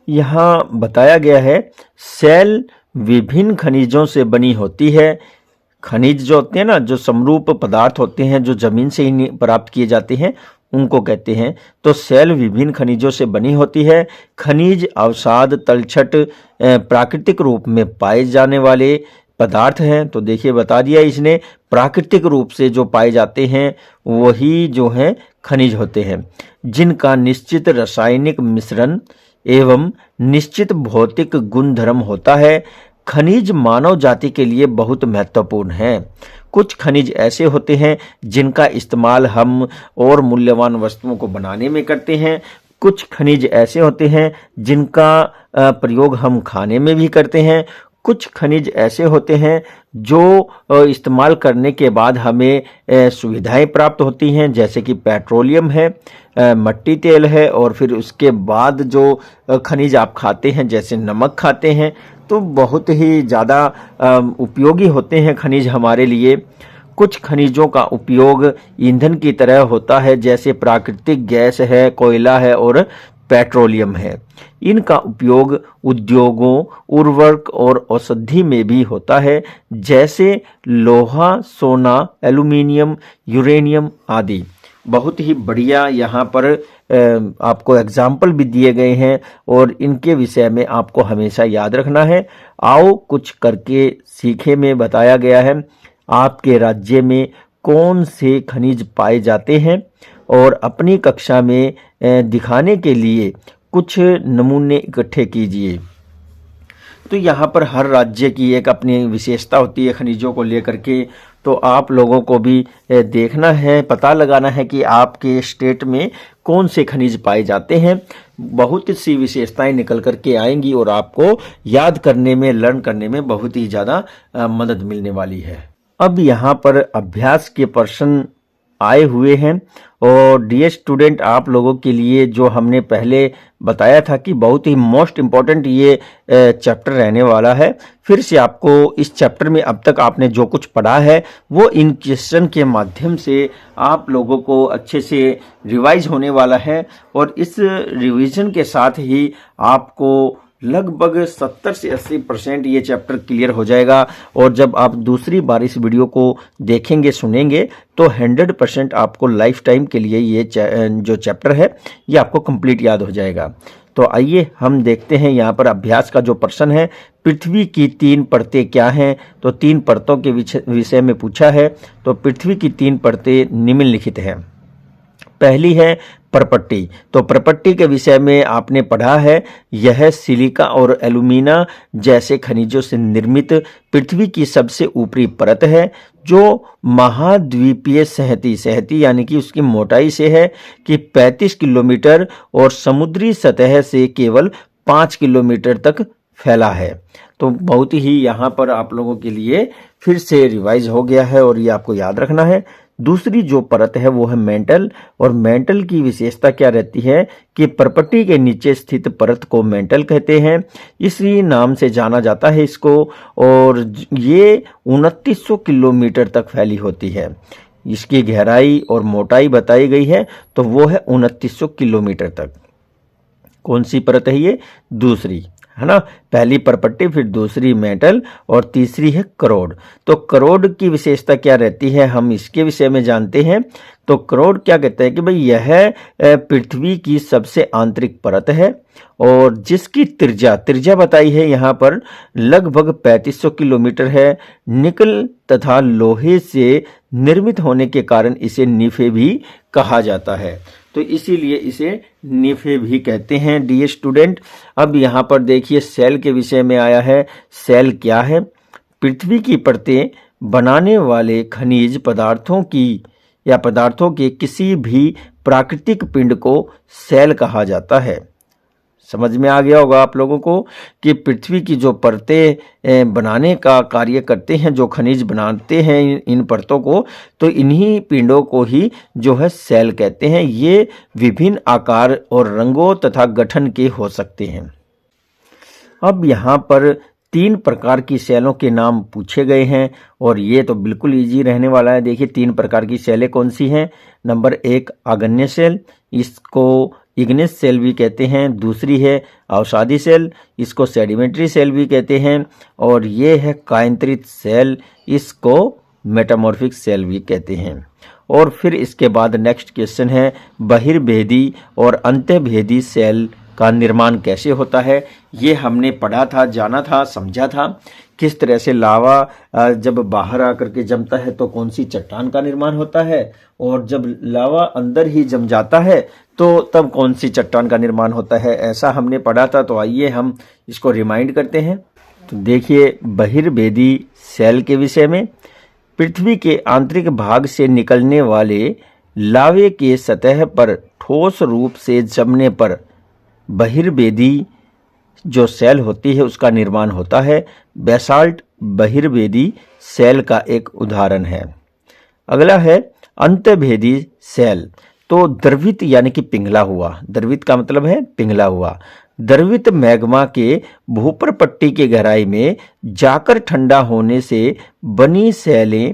यहाँ बताया गया है, सेल विभिन्न खनिजों से बनी होती है। खनिज जो होते हैं ना, जो समरूप पदार्थ होते हैं जो जमीन से ही प्राप्त किए जाते हैं, उनको कहते हैं। तो सेल विभिन्न खनिजों से बनी होती है। खनिज, अवसाद, तलछट प्राकृतिक रूप में पाए जाने वाले पदार्थ हैं, तो देखिए बता दिया इसने, प्राकृतिक रूप से जो पाए जाते हैं वही जो है खनिज होते हैं, जिनका निश्चित रासायनिक मिश्रण एवं निश्चित भौतिक गुणधर्म होता है। खनिज मानव जाति के लिए बहुत महत्वपूर्ण हैं। कुछ खनिज ऐसे होते हैं जिनका इस्तेमाल हम और मूल्यवान वस्तुओं को बनाने में करते हैं। कुछ खनिज ऐसे होते हैं जिनका प्रयोग हम खाने में भी करते हैं। कुछ खनिज ऐसे होते हैं जो इस्तेमाल करने के बाद हमें सुविधाएं प्राप्त होती हैं, जैसे कि पेट्रोलियम है, मट्टी तेल है, और फिर उसके बाद जो खनिज आप खाते हैं जैसे नमक खाते हैं, तो बहुत ही ज़्यादा उपयोगी होते हैं खनिज हमारे लिए। कुछ खनिजों का उपयोग ईंधन की तरह होता है, जैसे प्राकृतिक गैस है, कोयला है और पेट्रोलियम है। इनका उपयोग उद्योगों, उर्वरक और औषधि में भी होता है, जैसे लोहा, सोना, एल्यूमीनियम, यूरेनियम आदि। बहुत ही बढ़िया यहाँ पर आपको एग्जाम्पल भी दिए गए हैं और इनके विषय में आपको हमेशा याद रखना है। आओ कुछ करके सीखे में बताया गया है आपके राज्य में कौन से खनिज पाए जाते हैं, और अपनी कक्षा में दिखाने के लिए कुछ नमूने इकट्ठे कीजिए। तो यहाँ पर हर राज्य की एक अपनी विशेषता होती है खनिजों को लेकर के, तो आप लोगों को भी देखना है, पता लगाना है कि आपके स्टेट में कौन से खनिज पाए जाते हैं। बहुत सी विशेषताएं निकल करके आएंगी और आपको याद करने में, लर्न करने में बहुत ही ज़्यादा मदद मिलने वाली है। अब यहाँ पर अभ्यास के प्रश्न आए हुए हैं, और डियर स्टूडेंट, आप लोगों के लिए जो हमने पहले बताया था कि बहुत ही मोस्ट इम्पॉर्टेंट ये चैप्टर रहने वाला है, फिर से आपको इस चैप्टर में अब तक आपने जो कुछ पढ़ा है वो इन क्वेश्चन के माध्यम से आप लोगों को अच्छे से रिवाइज होने वाला है, और इस रिवीजन के साथ ही आपको लगभग 70 से 80% ये चैप्टर क्लियर हो जाएगा। और जब आप दूसरी बार इस वीडियो को देखेंगे, सुनेंगे, तो 100% आपको लाइफ टाइम के लिए ये जो चैप्टर है ये आपको कंप्लीट याद हो जाएगा। तो आइए हम देखते हैं यहाँ पर अभ्यास का जो प्रश्न है, पृथ्वी की 3 परतें क्या हैं। तो 3 परतों के विषय में पूछा है। तो पृथ्वी की 3 परतें निम्नलिखित हैं। पहली है परपट्टी। तो परपट्टी के विषय में आपने पढ़ा है, यह सिलिका और एल्यूमिना जैसे खनिजों से निर्मित पृथ्वी की सबसे ऊपरी परत है, जो महाद्वीपीय सहती यानी कि उसकी मोटाई से है कि 35 किलोमीटर और समुद्री सतह से केवल 5 किलोमीटर तक फैला है। तो बहुत ही यहाँ पर आप लोगों के लिए फिर से रिवाइज हो गया है और ये आपको याद रखना है। दूसरी जो परत है वो है मेंटल, और मेंटल की विशेषता क्या रहती है कि परपट्टी के नीचे स्थित परत को मेंटल कहते हैं, इसी नाम से जाना जाता है इसको, और ये 2900 किलोमीटर तक फैली होती है। इसकी गहराई और मोटाई बताई गई है, तो वो है 2900 किलोमीटर तक। कौन सी परत है ये? दूसरी, है ना। पहली परपट्टी, फिर दूसरी मेटल, और तीसरी है करोड़। तो करोड़ की विशेषता क्या रहती है, हम इसके विषय में जानते हैं। तो करोड़ क्या कहते हैं कि भाई यह पृथ्वी की सबसे आंतरिक परत है, और जिसकी त्रिज्या बताई है यहाँ पर लगभग 3500 किलोमीटर है। निकल तथा लोहे से निर्मित होने के कारण इसे निफे भी कहा जाता है, तो इसीलिए इसे निफे भी कहते हैं। डियर स्टूडेंट, अब यहाँ पर देखिए सेल के विषय में आया है। सेल क्या है? पृथ्वी की परतें बनाने वाले खनिज पदार्थों की या पदार्थों के किसी भी प्राकृतिक पिंड को सेल कहा जाता है। समझ में आ गया होगा आप लोगों को कि पृथ्वी की जो परतें बनाने का कार्य करते हैं, जो खनिज बनाते हैं इन परतों को, तो इन्हीं पिंडों को ही जो है सेल कहते हैं। ये विभिन्न आकार और रंगों तथा गठन के हो सकते हैं। अब यहाँ पर 3 प्रकार की सेलों के नाम पूछे गए हैं, और ये तो बिल्कुल इजी रहने वाला है। देखिए 3 प्रकार की सेलें कौन सी हैं। नंबर 1 आग्नेय सेल, इसको इग्नेस सेल भी कहते हैं। दूसरी है अवसादी सेल, इसको सेडिमेंट्री सेल भी कहते हैं। और ये है कायंत्रित सेल, इसको मेटामॉर्फिक सेल भी कहते हैं। और फिर इसके बाद नेक्स्ट क्वेश्चन है बहिर्भेदी और अंतर्भेदी सेल का निर्माण कैसे होता है। ये हमने पढ़ा था, जाना था, समझा था किस तरह से लावा जब बाहर आकर के जमता है तो कौन सी चट्टान का निर्माण होता है, और जब लावा अंदर ही जम जाता है तो तब कौन सी चट्टान का निर्माण होता है, ऐसा हमने पढ़ा था। तो आइए हम इसको रिमाइंड करते हैं। तो देखिए, बहिर्वेदी सेल के विषय में, पृथ्वी के आंतरिक भाग से निकलने वाले लावे के सतह पर ठोस रूप से जमने पर बहिर्वेदी जो सेल होती है उसका निर्माण होता है। बेसाल्ट बहिर्वेदी सेल का एक उदाहरण है। अगला है अंतर्भेदी सेल। तो द्रवित यानी कि पिघला हुआ, द्रवित का मतलब है पिघला हुआ। द्रवित मैग्मा के भूपर पट्टी के गहराई में जाकर ठंडा होने से बनी सेलें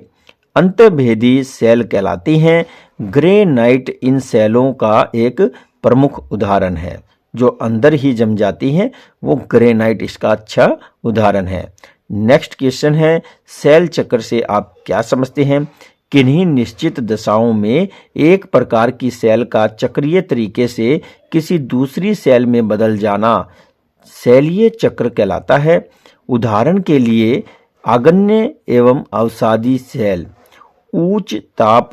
अंतर्भेदी सेल कहलाती हैं। ग्रेनाइट इन सेलों का एक प्रमुख उदाहरण है। जो अंदर ही जम जाती हैं वो ग्रेनाइट इसका अच्छा उदाहरण है। नेक्स्ट क्वेश्चन है, सेल चक्र से आप क्या समझते हैं? किन्हीं निश्चित दशाओं में एक प्रकार की सेल का चक्रीय तरीके से किसी दूसरी सेल में बदल जाना सेलीय चक्र कहलाता है। उदाहरण के लिए आगन्य एवं अवसादी सेल उच्च ताप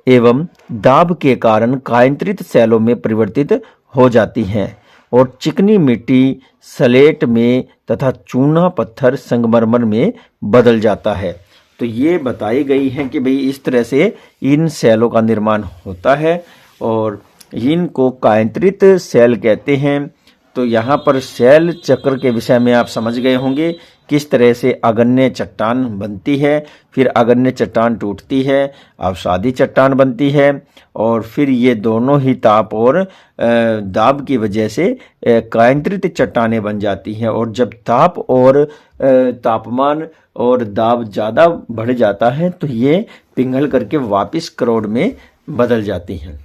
एवं दाब के कारण कायंत्रित सेलों में परिवर्तित हो जाती हैं और चिकनी मिट्टी सलेट में तथा चूना पत्थर संगमरमर में बदल जाता है। तो ये बताई गई है कि भाई इस तरह से इन सेलों का निर्माण होता है और इनको कायंत्रित सेल कहते हैं। तो यहाँ पर सेल चक्र के विषय में आप समझ गए होंगे किस तरह से अगन्य चट्टान बनती है, फिर अगन्य चट्टान टूटती है, अवसादी चट्टान बनती है और फिर ये दोनों ही ताप और दाब की वजह से कायंत्रित चट्टानें बन जाती हैं। और जब ताप और तापमान और दाब ज़्यादा बढ़ जाता है तो ये पिघल करके वापस क्राउड में बदल जाती हैं।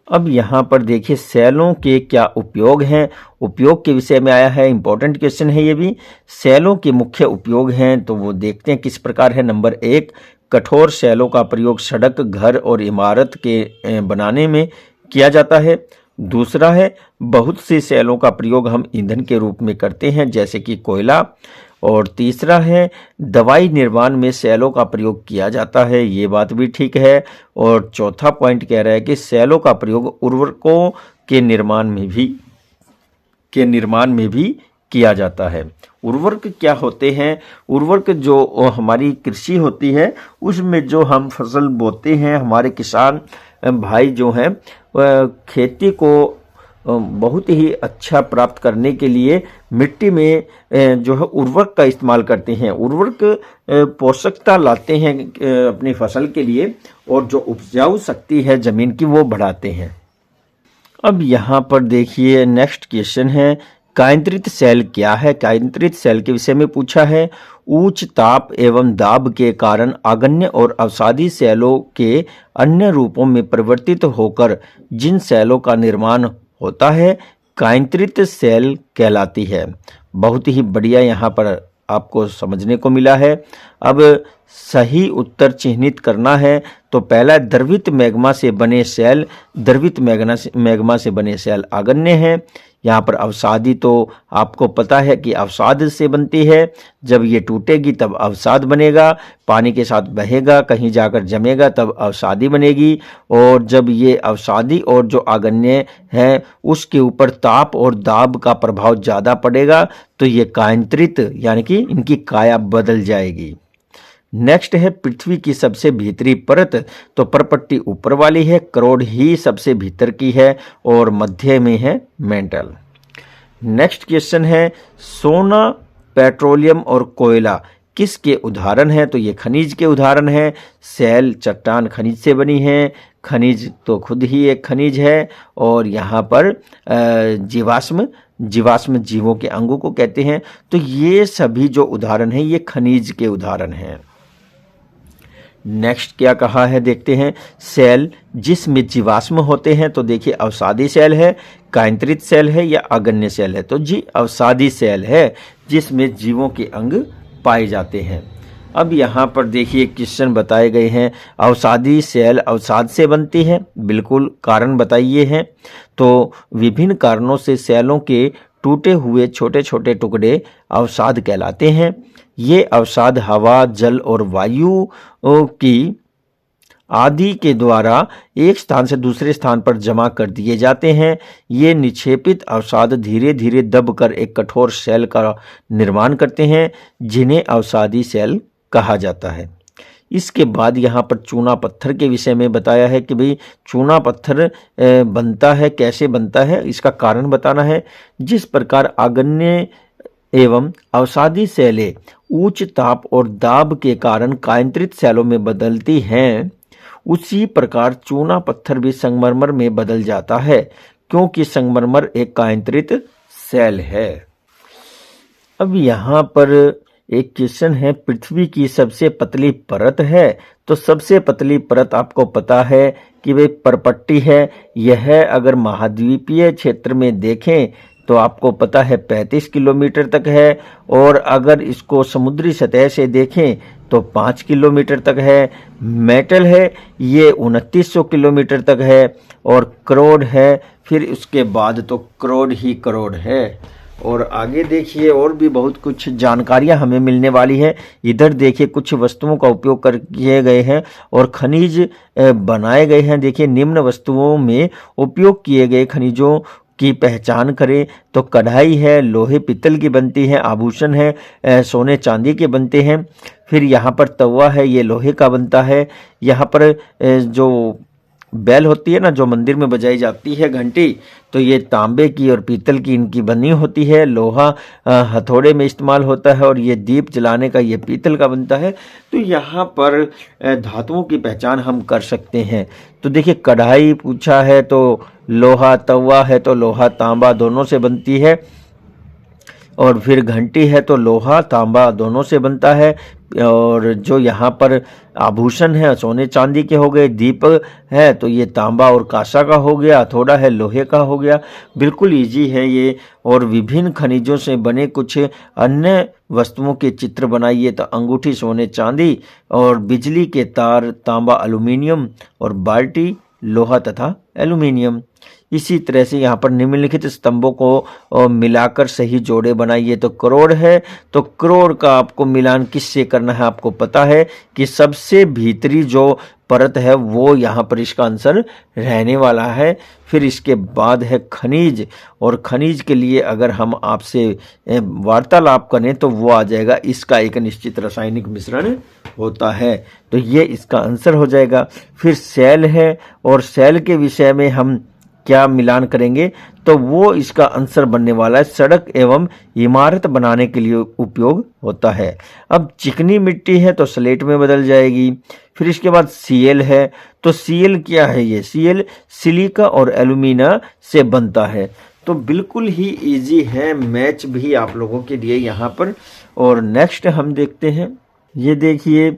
अब यहाँ पर देखिए सेलों के क्या उपयोग हैं, उपयोग के विषय में आया है। इंपॉर्टेंट क्वेश्चन है ये भी। सेलों के मुख्य उपयोग हैं तो वो देखते हैं किस प्रकार है। नंबर 1, कठोर सेलों का प्रयोग सड़क, घर और इमारत के बनाने में किया जाता है। दूसरा है, बहुत सी सेलों का प्रयोग हम ईंधन के रूप में करते हैं जैसे कि कोयला। और तीसरा है, दवाई निर्माण में सेलों का प्रयोग किया जाता है, ये बात भी ठीक है। और चौथा पॉइंट कह रहा है कि सेलों का प्रयोग उर्वरकों के निर्माण में भी किया जाता है। उर्वरक क्या होते हैं? उर्वरक जो हमारी कृषि होती है उसमें जो हम फसल बोते हैं, हमारे किसान भाई जो हैं खेती को बहुत ही अच्छा प्राप्त करने के लिए मिट्टी में जो है उर्वरक का इस्तेमाल करते हैं। उर्वरक पोषकता लाते हैं अपनी फसल के लिए और जो उपजाऊ शक्ति है ज़मीन की वो बढ़ाते हैं। अब यहाँ पर देखिए नेक्स्ट क्वेश्चन है, कायंत्रित सेल क्या है? कायंत्रित सेल के विषय में पूछा है। उच्च ताप एवं दाब के कारण आगन्य और अवसादी सेलों के अन्य रूपों में परिवर्तित होकर जिन सेलों का निर्माण होता है कायंत्रित सेल कहलाती है। बहुत ही बढ़िया यहाँ पर आपको समझने को मिला है। अब सही उत्तर चिन्हित करना है तो पहला, द्रवित मैग्मा से बने सेल, द्रवित मैग्मा से बने सेल आगन्य हैं। यहाँ पर अवसादी तो आपको पता है कि अवसाद से बनती है, जब ये टूटेगी तब अवसाद बनेगा, पानी के साथ बहेगा, कहीं जाकर जमेगा तब अवसादी बनेगी। और जब ये अवसादी और जो आगन्य है उसके ऊपर ताप और दाब का प्रभाव ज़्यादा पड़ेगा तो ये कायंत्रित यानी कि इनकी काया बदल जाएगी। नेक्स्ट है, पृथ्वी की सबसे भीतरी परत। तो परपट्टी ऊपर वाली है, क्रोड ही सबसे भीतर की है और मध्य में है मेंटल। नेक्स्ट क्वेश्चन है, सोना, पेट्रोलियम और कोयला किसके उदाहरण हैं? तो ये खनिज के उदाहरण हैं। सेल चट्टान खनिज से बनी है, खनिज तो खुद ही एक खनिज है। और यहाँ पर जीवाश्म जीवों के अंगों को कहते हैं। तो ये सभी जो उदाहरण हैं ये खनिज के उदाहरण हैं। नेक्स्ट क्या कहा है देखते हैं, सेल जिसमें जीवाश्म होते हैं। तो देखिए अवसादी सेल है, कायंत्रित सेल है या अगन्य सेल है? तो जी अवसादी सेल है जिसमें जीवों के अंग पाए जाते हैं। अब यहाँ पर देखिए क्वेश्चन बताए गए हैं, अवसादी सेल अवसाद से बनती है, बिल्कुल कारण बताइए हैं। तो विभिन्न कारणों से सेलों के टूटे हुए छोटे छोटे टुकड़े अवसाद कहलाते हैं। ये अवसाद हवा, जल और वायु की आदि के द्वारा एक स्थान से दूसरे स्थान पर जमा कर दिए जाते हैं। ये निक्षेपित अवसाद धीरे धीरे दबकर एक कठोर सेल का निर्माण करते हैं, जिन्हें अवसादी सेल कहा जाता है। इसके बाद यहाँ पर चूना पत्थर के विषय में बताया है कि भाई चूना पत्थर बनता है, कैसे बनता है, इसका कारण बताना है। जिस प्रकार आग्नेय एवं अवसादी सेलें उच्च ताप और दाब के कारण कायांतरित सेलों में बदलती हैं, उसी प्रकार चूना पत्थर भी संगमरमर में बदल जाता है, क्योंकि संगमरमर एक कायांतरित सेल है। अब यहाँ पर एक क्वेश्चन है, पृथ्वी की सबसे पतली परत है, तो सबसे पतली परत आपको पता है कि वे परपट्टी है। यह अगर महाद्वीपीय क्षेत्र में देखें तो आपको पता है 35 किलोमीटर तक है, और अगर इसको समुद्री सतह से देखें तो 5 किलोमीटर तक है। मेटल है ये 2900 किलोमीटर तक है, और करोड़ है, फिर उसके बाद तो करोड़ ही करोड़ है। और आगे देखिए और भी बहुत कुछ जानकारियां हमें मिलने वाली है। इधर देखिए कुछ वस्तुओं का उपयोग कर किए गए हैं और खनिज बनाए गए हैं। देखिए निम्न वस्तुओं में उपयोग किए गए खनिजों की पहचान करें तो कढ़ाई है, लोहे पीतल की बनती है, आभूषण है सोने चांदी के बनते हैं। फिर यहाँ पर तवा है, ये लोहे का बनता है। यहाँ पर जो बैल होती है ना, जो मंदिर में बजाई जाती है घंटी, तो ये तांबे की और पीतल की इनकी बनी होती है। लोहा हथौड़े में इस्तेमाल होता है, और ये दीप जलाने का ये पीतल का बनता है। तो यहाँ पर धातुओं की पहचान हम कर सकते हैं। तो देखिए कढ़ाई पूछा है तो लोहा, तवा है तो लोहा तांबा दोनों से बनती है, और फिर घंटी है तो लोहा तांबा दोनों से बनता है। और जो यहाँ पर आभूषण है सोने चांदी के हो गए, दीप है तो ये तांबा और कांसा का हो गया, हथौड़ा है लोहे का हो गया। बिल्कुल इजी है ये। और विभिन्न खनिजों से बने कुछ अन्य वस्तुओं के चित्र बनाइए तो अंगूठी सोने चांदी, और बिजली के तार तांबा एल्यूमिनियम, और बाल्टी लोहा तथा एल्यूमिनियम। इसी तरह से यहाँ पर निम्नलिखित स्तंभों को मिलाकर सही जोड़े बनाइए तो करोड़ है। तो करोड़ का आपको मिलान किससे करना है, आपको पता है कि सबसे भीतरी जो परत है वो यहाँ पर इसका आंसर रहने वाला है। फिर इसके बाद है खनिज, और खनिज के लिए अगर हम आपसे वार्तालाप करें तो वो आ जाएगा इसका एक निश्चित रासायनिक मिश्रण होता है, तो ये इसका आंसर हो जाएगा। फिर सेल है, और सेल के विषय में हम क्या मिलान करेंगे तो वो इसका आंसर बनने वाला है, सड़क एवं इमारत बनाने के लिए उपयोग होता है। अब चिकनी मिट्टी है तो स्लेट में बदल जाएगी। फिर इसके बाद सीएल है, तो सीएल क्या है, ये सीएल सिलिका और एल्यूमिना से बनता है। तो बिल्कुल ही इजी है, मैच भी आप लोगों के लिए यहाँ पर। और नेक्स्ट हम देखते हैं, ये देखिए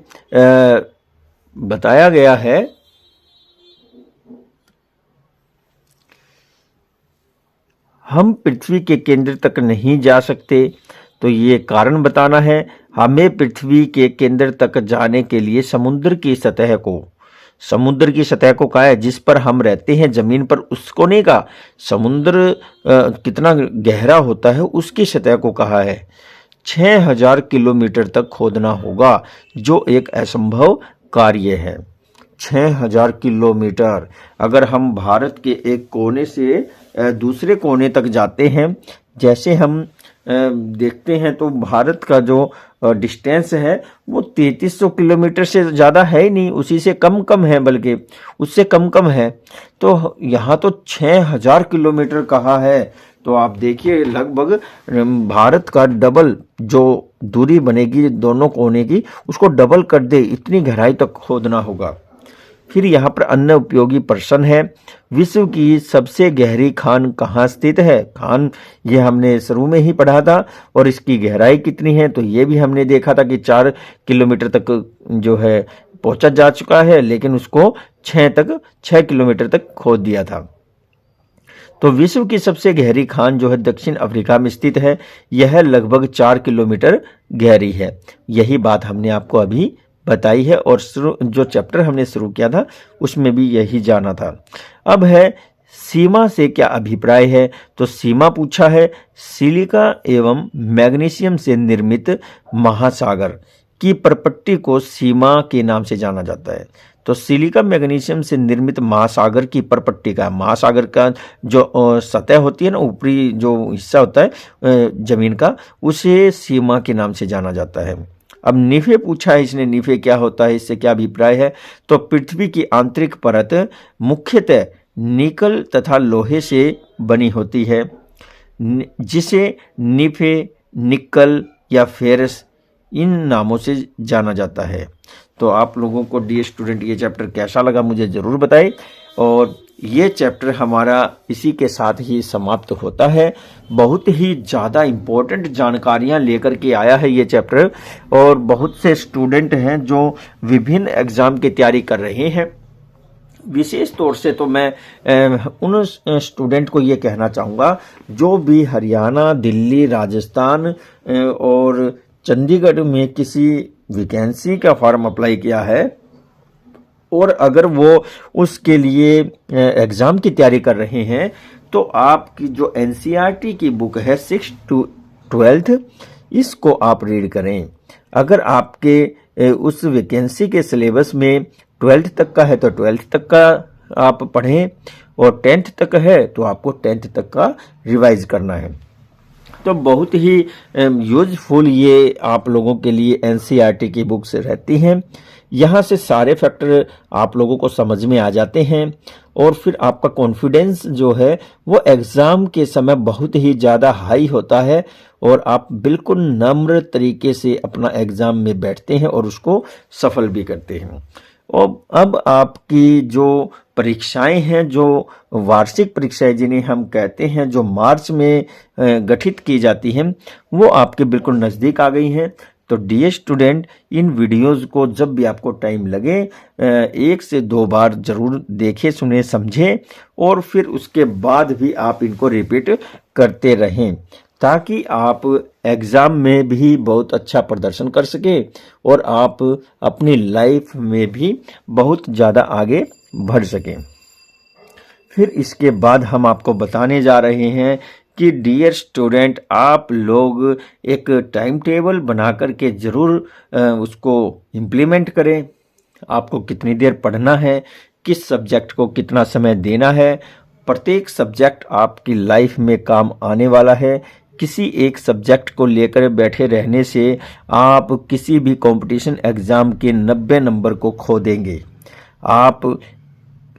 बताया गया है हम पृथ्वी के केंद्र तक नहीं जा सकते, तो ये कारण बताना है। हमें पृथ्वी के केंद्र तक जाने के लिए समुद्र की सतह को कहा है जिस पर हम रहते हैं, जमीन पर उसको नहीं कहा। समुद्र कितना गहरा होता है उसकी सतह को कहा है। 6000 किलोमीटर तक खोदना होगा, जो एक असंभव कार्य है। 6000 किलोमीटर। अगर हम भारत के एक कोने से दूसरे कोने तक जाते हैं, जैसे हम देखते हैं तो भारत का जो डिस्टेंस है वो 3300 किलोमीटर से ज़्यादा है ही नहीं, उसी से कम है, बल्कि उससे कम है। तो यहाँ तो 6000 किलोमीटर कहा है, तो आप देखिए लगभग भारत का डबल जो दूरी बनेगी दोनों कोने की, उसको डबल कर दे, इतनी गहराई तक खोदना होगा। फिर यहाँ पर अन्य उपयोगी प्रश्न है, विश्व की सबसे गहरी खान कहाँ स्थित है। खान ये हमने शुरू में ही पढ़ा था, और इसकी गहराई कितनी है तो ये भी हमने देखा था कि 4 किलोमीटर तक जो है पहुंचा जा चुका है, लेकिन उसको 6 किलोमीटर तक खोद दिया था। तो विश्व की सबसे गहरी खान जो है दक्षिण अफ्रीका में स्थित है, यह लगभग 4 किलोमीटर गहरी है। यही बात हमने आपको अभी बताई है, और जो चैप्टर हमने शुरू किया था उसमें भी यही जाना था। अब है सीमा से क्या अभिप्राय है? तो सीमा पूछा है सिलिका एवं मैग्नीशियम से निर्मित महासागर की परपट्टी को सीमा के नाम से जाना जाता है। तो सिलिका मैग्नीशियम से निर्मित महासागर की परपट्टी का, महासागर का जो सतह होती है ना, ऊपरी जो हिस्सा होता है जमीन का, उसे सीमा के नाम से जाना जाता है। अब निफे पूछा है इसने, निफे क्या होता है, इससे क्या अभिप्राय है? तो पृथ्वी की आंतरिक परत मुख्यतः निकल तथा लोहे से बनी होती है, जिसे निफे, निकल या फेरस इन नामों से जाना जाता है। तो आप लोगों को डियर स्टूडेंट ये चैप्टर कैसा लगा मुझे ज़रूर बताएं, और ये चैप्टर हमारा इसी के साथ ही समाप्त होता है। बहुत ही ज़्यादा इम्पोर्टेंट जानकारियां लेकर के आया है ये चैप्टर, और बहुत से स्टूडेंट हैं जो विभिन्न एग्ज़ाम की तैयारी कर रहे हैं। विशेष तौर से तो मैं उन स्टूडेंट को ये कहना चाहूँगा जो भी हरियाणा, दिल्ली, राजस्थान और चंडीगढ़ में किसी वैकेंसी का फॉर्म अप्लाई किया है, और अगर वो उसके लिए एग्ज़ाम की तैयारी कर रहे हैं, तो आपकी जो एनसीईआरटी की बुक है 6 to 12 इसको आप रीड करें। अगर आपके उस वैकेंसी के सिलेबस में 12th तक का है तो 12th तक का आप पढ़ें, और 10th तक है तो आपको 10th तक का रिवाइज करना है। तो बहुत ही यूजफुल ये आप लोगों के लिए एनसीईआरटी की बुक्स रहती हैं। यहाँ से सारे फैक्टर आप लोगों को समझ में आ जाते हैं, और फिर आपका कॉन्फिडेंस जो है वो एग्ज़ाम के समय बहुत ही ज़्यादा हाई होता है, और आप बिल्कुल नम्र तरीके से अपना एग्ज़ाम में बैठते हैं और उसको सफल भी करते हैं। और अब आपकी जो परीक्षाएं हैं, जो वार्षिक परीक्षाएं जिन्हें हम कहते हैं, जो मार्च में गठित की जाती हैं, वो आपके बिल्कुल नज़दीक आ गई हैं। तो डियर स्टूडेंट, इन वीडियोस को जब भी आपको टाइम लगे 1 से 2 बार जरूर देखें, सुने, समझें, और फिर उसके बाद भी आप इनको रिपीट करते रहें, ताकि आप एग्ज़ाम में भी बहुत अच्छा प्रदर्शन कर सके और आप अपनी लाइफ में भी बहुत ज़्यादा आगे बढ़ सकें। फिर इसके बाद हम आपको बताने जा रहे हैं कि डियर स्टूडेंट, आप लोग एक टाइम टेबल बना करके ज़रूर उसको इम्प्लीमेंट करें। आपको कितनी देर पढ़ना है, किस सब्जेक्ट को कितना समय देना है। प्रत्येक सब्जेक्ट आपकी लाइफ में काम आने वाला है। किसी एक सब्जेक्ट को लेकर बैठे रहने से आप किसी भी कंपटीशन एग्ज़ाम के 90 नंबर को खो देंगे। आप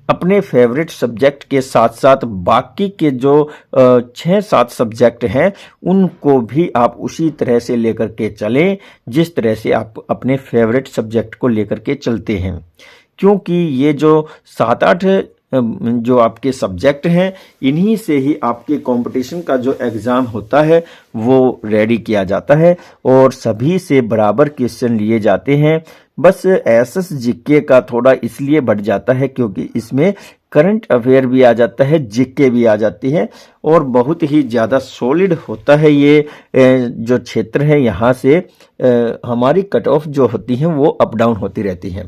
अपने फेवरेट सब्जेक्ट के साथ साथ बाकी के जो 6-7 सब्जेक्ट हैं उनको भी आप उसी तरह से लेकर के चलें जिस तरह से आप अपने फेवरेट सब्जेक्ट को लेकर के चलते हैं, क्योंकि ये जो 7-8 जो आपके सब्जेक्ट हैं, इन्हीं से ही आपके कंपटीशन का जो एग्ज़ाम होता है वो रेडी किया जाता है और सभी से बराबर क्वेश्चन लिए जाते हैं। बस एसएस जीके का थोड़ा इसलिए बढ़ जाता है क्योंकि इसमें करंट अफेयर भी आ जाता है, जीके भी आ जाती है और बहुत ही ज़्यादा सॉलिड होता है ये जो क्षेत्र है। यहाँ से हमारी कट ऑफ जो होती हैं वो अप डाउन होती रहती हैं।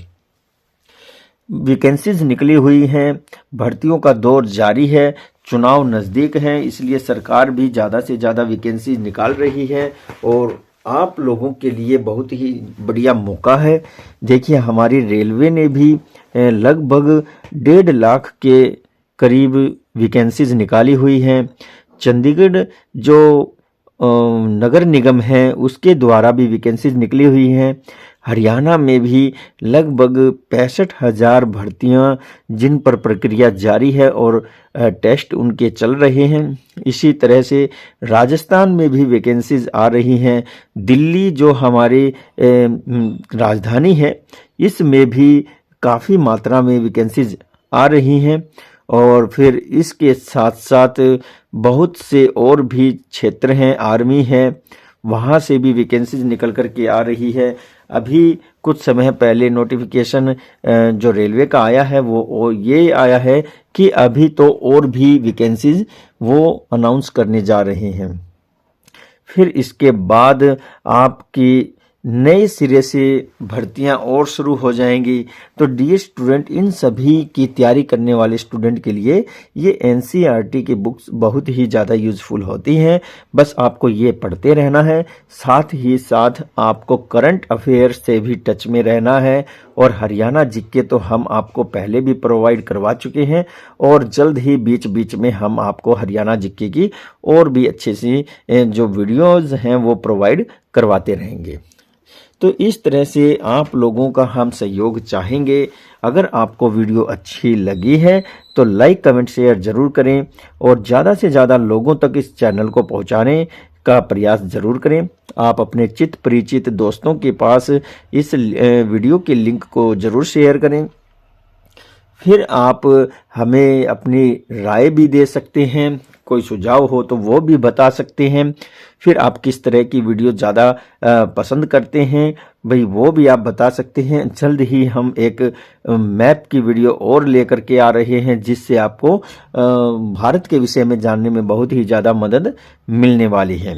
वैकेंसीज निकली हुई हैं, भर्तियों का दौर जारी है, चुनाव नज़दीक हैं, इसलिए सरकार भी ज़्यादा से ज़्यादा वैकेंसीज निकाल रही है और आप लोगों के लिए बहुत ही बढ़िया मौका है। देखिए, हमारी रेलवे ने भी लगभग 1.5 लाख के करीब वैकेंसीज निकाली हुई हैं। चंडीगढ़ जो नगर निगम है उसके द्वारा भी वैकेंसीज निकली हुई हैं। हरियाणा में भी लगभग 65,000 भर्तियां जिन पर प्रक्रिया जारी है और टेस्ट उनके चल रहे हैं। इसी तरह से राजस्थान में भी वैकेंसीज आ रही हैं। दिल्ली जो हमारी राजधानी है इसमें भी काफ़ी मात्रा में वैकेंसीज आ रही हैं और फिर इसके साथ साथ बहुत से और भी क्षेत्र हैं, आर्मी है, वहाँ से भी वैकेंसीज निकल कर के आ रही है। अभी कुछ समय पहले नोटिफिकेशन जो रेलवे का आया है वो ये आया है कि अभी तो और भी वैकेंसीज वो अनाउंस करने जा रहे हैं। फिर इसके बाद आपकी नए सिरे से भर्तियां और शुरू हो जाएंगी। तो डियर स्टूडेंट, इन सभी की तैयारी करने वाले स्टूडेंट के लिए ये एनसीईआरटी की बुक्स बहुत ही ज़्यादा यूज़फुल होती हैं। बस आपको ये पढ़ते रहना है, साथ ही साथ आपको करंट अफेयर से भी टच में रहना है। और हरियाणा जीके तो हम आपको पहले भी प्रोवाइड करवा चुके हैं और जल्द ही बीच बीच में हम आपको हरियाणा जीके की और भी अच्छी सी जो वीडियोज़ हैं वो प्रोवाइड करवाते रहेंगे। तो इस तरह से आप लोगों का हम सहयोग चाहेंगे। अगर आपको वीडियो अच्छी लगी है तो लाइक कमेंट शेयर ज़रूर करें और ज़्यादा से ज़्यादा लोगों तक इस चैनल को पहुंचाने का प्रयास ज़रूर करें। आप अपने चित परिचित दोस्तों के पास इस वीडियो के लिंक को ज़रूर शेयर करें। फिर आप हमें अपनी राय भी दे सकते हैं, कोई सुझाव हो तो वो भी बता सकते हैं। फिर आप किस तरह की वीडियो ज़्यादा पसंद करते हैं भाई वो भी आप बता सकते हैं। जल्द ही हम एक मैप की वीडियो और लेकर के आ रहे हैं जिससे आपको भारत के विषय में जानने में बहुत ही ज़्यादा मदद मिलने वाली है।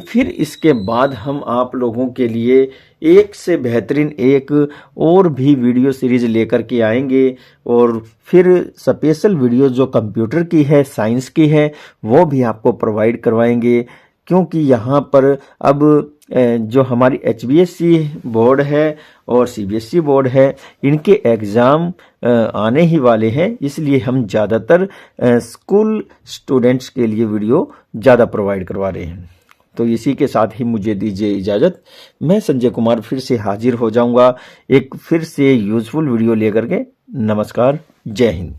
फिर इसके बाद हम आप लोगों के लिए एक से बेहतरीन एक और भी वीडियो सीरीज लेकर के आएंगे और फिर स्पेशल वीडियो जो कंप्यूटर की है, साइंस की है, वो भी आपको प्रोवाइड करवाएंगे। क्योंकि यहाँ पर अब जो हमारी HBSC बोर्ड है और CBSE बोर्ड है, इनके एग्ज़ाम आने ही वाले हैं, इसलिए हम ज़्यादातर स्कूल स्टूडेंट्स के लिए वीडियो ज़्यादा प्रोवाइड करवा रहे हैं। तो इसी के साथ ही मुझे दीजिए इजाज़त। मैं संजय कुमार फिर से हाजिर हो जाऊंगा एक फिर से यूज़फुल वीडियो लेकर के। नमस्कार, जय हिंद।